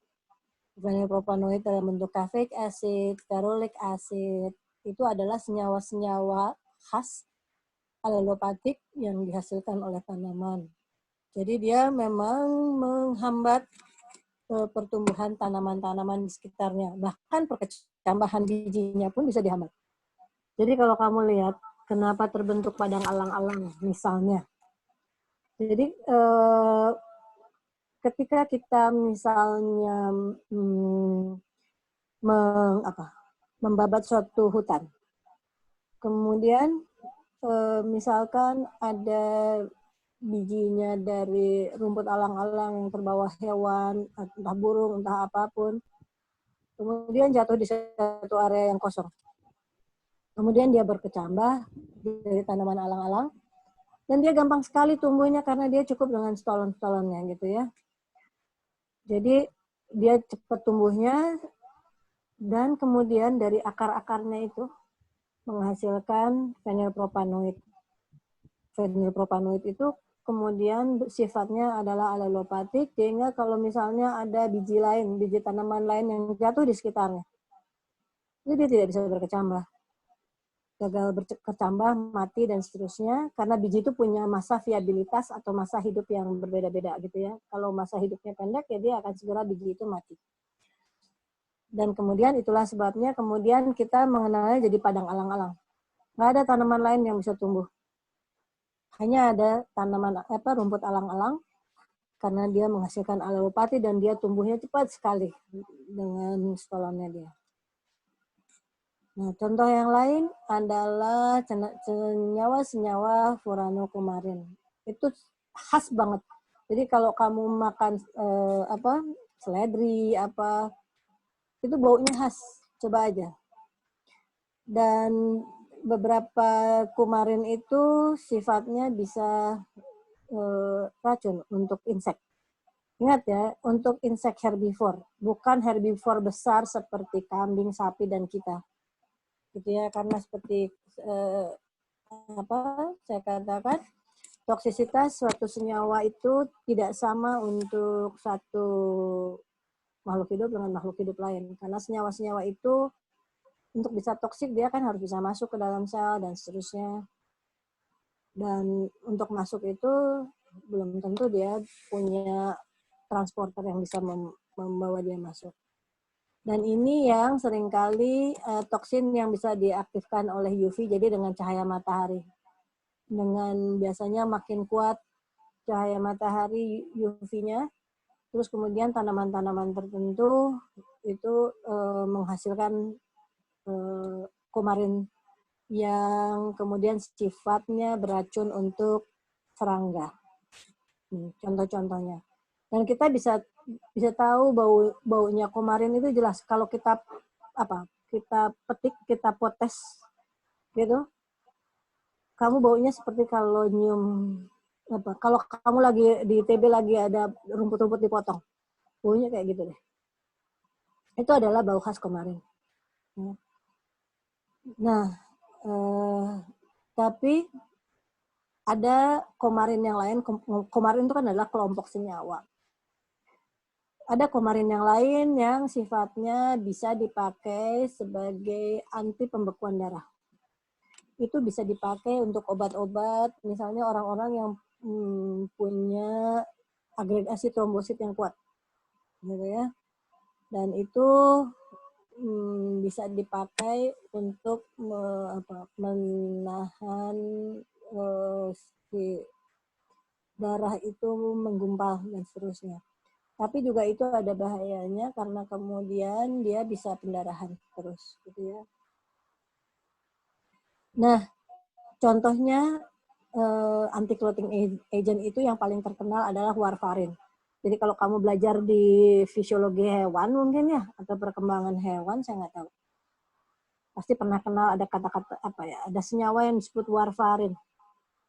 Fenilpropanoid dalam bentuk caffeic acid, ferulic acid. Itu adalah senyawa-senyawa khas alelopatik yang dihasilkan oleh tanaman. Jadi dia memang menghambat pertumbuhan tanaman-tanaman di sekitarnya. Bahkan perkecambahan bijinya pun bisa dihambat. Jadi kalau kamu lihat kenapa terbentuk padang alang-alang misalnya. Jadi ketika kita misalnya membabat suatu hutan, kemudian misalkan ada bijinya dari rumput alang-alang yang terbawa hewan, entah burung, entah apapun, kemudian jatuh di satu area yang kosong. Kemudian dia berkecambah dari tanaman alang-alang, dan dia gampang sekali tumbuhnya karena dia cukup dengan stolon-stolonnya gitu ya. Jadi dia cepat tumbuhnya, dan kemudian dari akar-akarnya itu menghasilkan fenilpropanoid. Fenilpropanoid itu kemudian sifatnya adalah alelopatik, sehingga kalau misalnya ada biji lain, biji tanaman lain yang jatuh di sekitarnya, itu dia tidak bisa berkecambah. Gagal berkecambah, mati, dan seterusnya, karena biji itu punya masa viabilitas atau masa hidup yang berbeda-beda gitu ya. Kalau masa hidupnya pendek, ya dia akan segera biji itu mati. Dan kemudian itulah sebabnya kemudian kita mengenalnya jadi padang alang-alang. Nggak ada tanaman lain yang bisa tumbuh. Hanya ada tanaman rumput alang-alang, karena dia menghasilkan alelopati dan dia tumbuhnya cepat sekali dengan stolonnya dia. Nah, contoh yang lain adalah senyawa-senyawa furanokumarin. Itu khas banget. Jadi kalau kamu makan seledri itu baunya khas. Coba aja. Dan beberapa kumarin itu sifatnya bisa racun untuk insek. Ingat ya, untuk insek herbivore, bukan herbivore besar seperti kambing, sapi, dan kita. Gitu ya, karena seperti saya katakan, toksisitas suatu senyawa itu tidak sama untuk satu makhluk hidup dengan makhluk hidup lain. Karena senyawa-senyawa itu untuk bisa toksik dia kan harus bisa masuk ke dalam sel dan seterusnya. Dan untuk masuk itu belum tentu dia punya transporter yang bisa membawa dia masuk. Dan ini yang seringkali toksin yang bisa diaktifkan oleh UV, jadi dengan cahaya matahari. Dengan biasanya makin kuat cahaya matahari UV-nya, terus kemudian tanaman-tanaman tertentu itu menghasilkan kumarin yang kemudian sifatnya beracun untuk serangga. Contoh-contohnya. Dan kita bisa tahu baunya kumarin itu jelas kalau kita petik, kita potes gitu. Kamu baunya seperti kalau nyium kalau kamu lagi di ITB lagi ada rumput-rumput dipotong. Baunya kayak gitu deh. Itu adalah bau khas kumarin. Nah, tapi ada kumarin yang lain. Kumarin itu kan adalah kelompok senyawa. Ada kumarin yang lain yang sifatnya bisa dipakai sebagai anti pembekuan darah. Itu bisa dipakai untuk obat-obat, misalnya orang-orang yang punya agregasi trombosit yang kuat, gitu ya. Dan itu bisa dipakai untuk menahan si darah itu menggumpal dan seterusnya. Tapi juga itu ada bahayanya karena kemudian dia bisa pendarahan terus, gitu ya. Nah, contohnya anti-clotting agent itu yang paling terkenal adalah warfarin. Jadi kalau kamu belajar di fisiologi hewan mungkin ya, atau perkembangan hewan, saya nggak tahu. Pasti pernah kenal ada kata-kata ada senyawa yang disebut warfarin.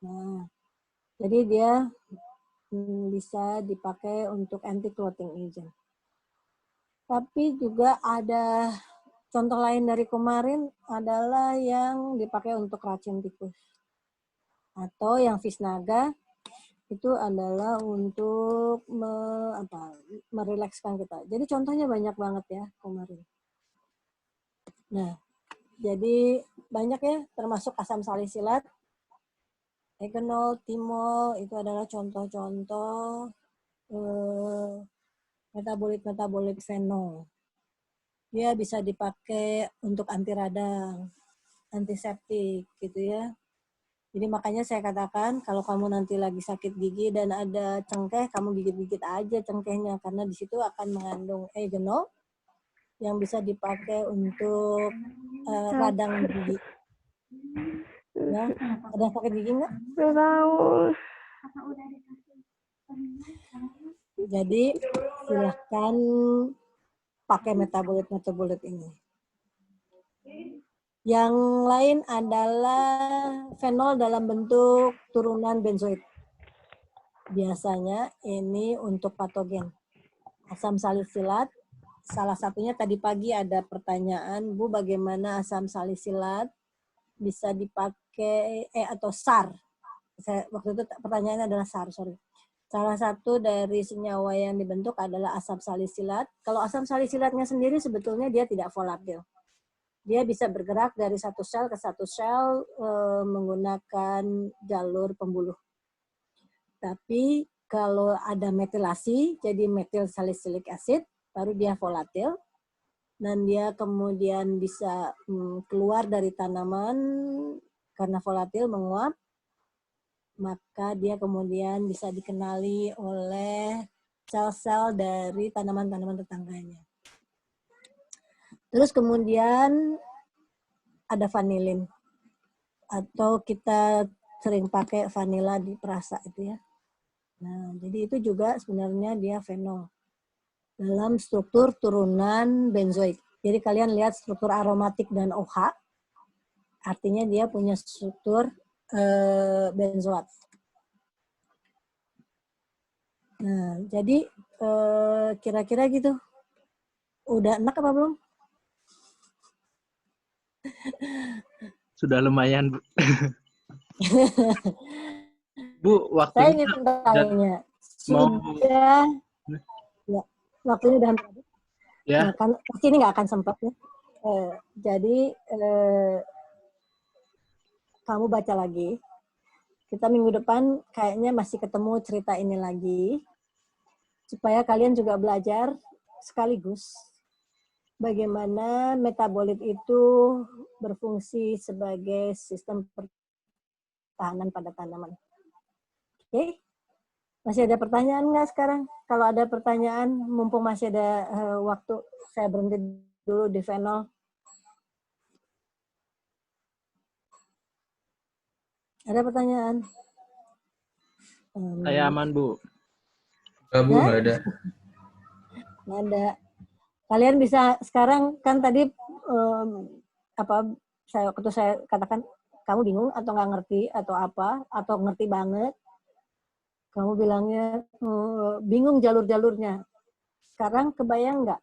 Nah, jadi dia bisa dipakai untuk anti-clotting agent. Tapi juga ada contoh lain dari kumarin adalah yang dipakai untuk racun tikus. Atau yang visnaga itu adalah untuk merilekskan kita. Jadi contohnya banyak banget ya kumarin. Nah, jadi banyak ya, termasuk asam salisilat. Egenol, timol itu adalah contoh-contoh metabolit fenol. Dia bisa dipakai untuk anti radang, antiseptik gitu ya. Jadi makanya saya katakan kalau kamu nanti lagi sakit gigi dan ada cengkeh, kamu gigit-gigit aja cengkehnya karena di situ akan mengandung eugenol yang bisa dipakai untuk radang gigi. Ya, ada sakit gigi nggak? Tahu. Jadi silahkan pakai metabolit ini. Yang lain adalah fenol dalam bentuk turunan benzoid. Biasanya ini untuk patogen. Asam salisilat, salah satunya tadi pagi ada pertanyaan, Bu, bagaimana asam salisilat bisa dipakai, atau SAR. Waktu itu pertanyaannya adalah SAR, sorry. Salah satu dari senyawa yang dibentuk adalah asam salisilat. Kalau asam salisilatnya sendiri sebetulnya dia tidak volatil. Dia bisa bergerak dari satu sel ke satu sel menggunakan jalur pembuluh. Tapi kalau ada metilasi, jadi metil salicylic acid, baru dia volatil. Dan dia kemudian bisa keluar dari tanaman karena volatil menguap. Maka dia kemudian bisa dikenali oleh sel-sel dari tanaman-tanaman tetangganya. Terus kemudian ada vanilin. Atau kita sering pakai vanila di perasa itu ya. Nah, jadi itu juga sebenarnya dia fenol. Dalam struktur turunan benzoik. Jadi kalian lihat struktur aromatik dan OH. Artinya dia punya struktur benzoat. Nah, jadi kira-kira gitu. Udah enak apa belum? Sudah lumayan, Bu. Bu, Saya waktunya ingin tanya, mau sudah ya, waktunya udah hampir habis. ya. Nah, kan pasti ini nggak akan sempat ya. Jadi kamu baca lagi. Kita minggu depan kayaknya masih ketemu cerita ini lagi. Supaya kalian juga belajar sekaligus bagaimana metabolit itu berfungsi sebagai sistem pertahanan pada tanaman. Oke? Masih ada pertanyaan nggak sekarang? Kalau ada pertanyaan, mumpung masih ada waktu, saya berhenti dulu di fenol. Ada pertanyaan? Saya aman, Bu. Enggak, Bu, nggak ada. Nggak ada. Kalian bisa sekarang kan tadi waktu saya katakan kamu bingung atau nggak ngerti atau apa atau ngerti banget, kamu bilangnya bingung jalur-jalurnya. Sekarang kebayang nggak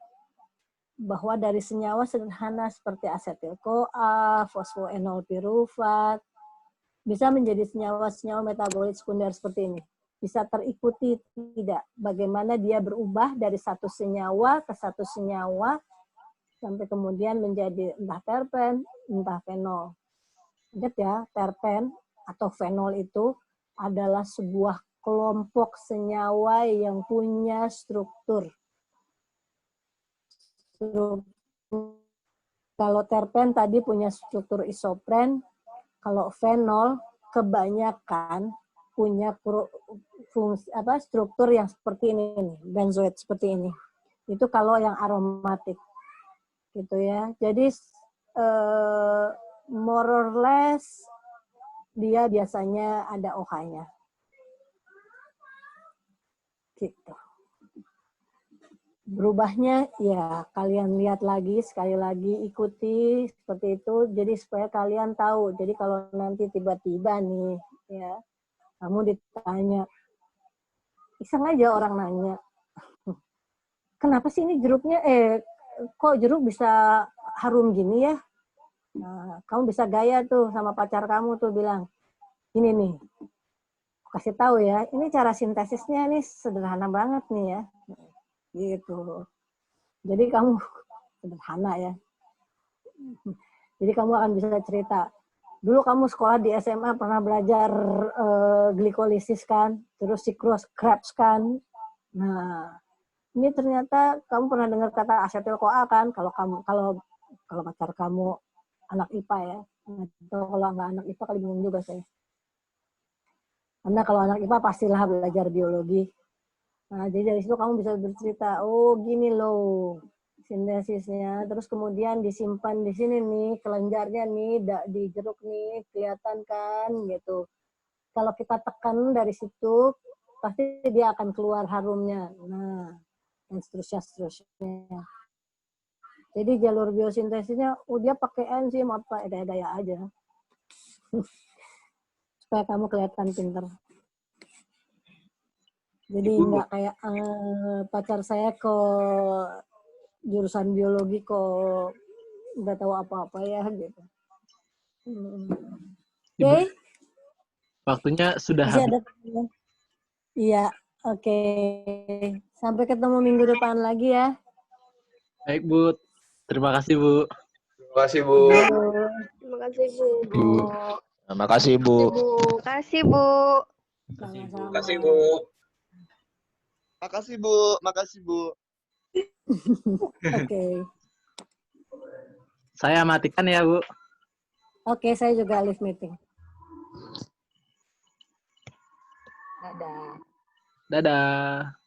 bahwa dari senyawa sederhana seperti asetil-CoA, fosfoenol pirufat bisa menjadi senyawa-senyawa metabolit sekunder seperti ini. Bisa terikuti tidak bagaimana dia berubah dari satu senyawa ke satu senyawa sampai kemudian menjadi entah terpen, entah fenol. Ingat ya, terpen atau fenol itu adalah sebuah kelompok senyawa yang punya struktur. Kalau terpen tadi punya struktur isopren, kalau fenol kebanyakan punya fungsi struktur yang seperti ini nih, benzoid seperti ini. Itu kalau yang aromatik. Gitu ya. Jadi more or less dia biasanya ada OH-nya. Gitu. Berubahnya ya kalian lihat lagi, sekali lagi ikuti seperti itu, jadi supaya kalian tahu. Jadi kalau nanti tiba-tiba nih ya kamu ditanya, iseng aja orang nanya, kenapa sih ini jeruknya kok jeruk bisa harum gini ya? Nah, kamu bisa gaya tuh sama pacar kamu tuh bilang, ini nih, kasih tahu ya, ini cara sintesisnya nih sederhana banget nih ya. Gitu. Jadi kamu sederhana ya. Jadi kamu akan bisa cerita, Dulu kamu sekolah di SMA pernah belajar glikolisis kan, terus siklus Krebs kan. Nah, ini ternyata kamu pernah dengar kata asetil-CoA kan? Kalau pacar kamu anak IPA ya, atau kalau nggak anak IPA kali bingung juga saya. Karena kalau anak IPA pastilah belajar biologi. Nah, jadi dari situ kamu bisa bercerita, oh gini loh sintesisnya. Terus kemudian disimpan di sini nih, kelenjarnya nih, di jeruk nih, kelihatan kan gitu. Kalau kita tekan dari situ, pasti dia akan keluar harumnya. Nah, dan seterusnya. Jadi jalur biosintesisnya, dia pakai enzim apa, daya aja. Supaya kamu kelihatan pinter. Jadi nggak kayak pacar saya kok jurusan biologi kok nggak tahu apa-apa ya gitu. Oke. Waktunya sudah Masih habis. ada. Iya, oke. Sampai ketemu minggu depan lagi ya. Baik, Bu. Terima kasih, Bu. Terima kasih, Bu. Terima kasih, Bu. Bu. Terima kasih, Bu. Kasih, Bu. Sama-sama. Terima kasih, Bu. Makasih, Bu. Makasih, Bu. Oke. Saya matikan ya, Bu. Oke, saya juga live meeting. Dadah. Dadah.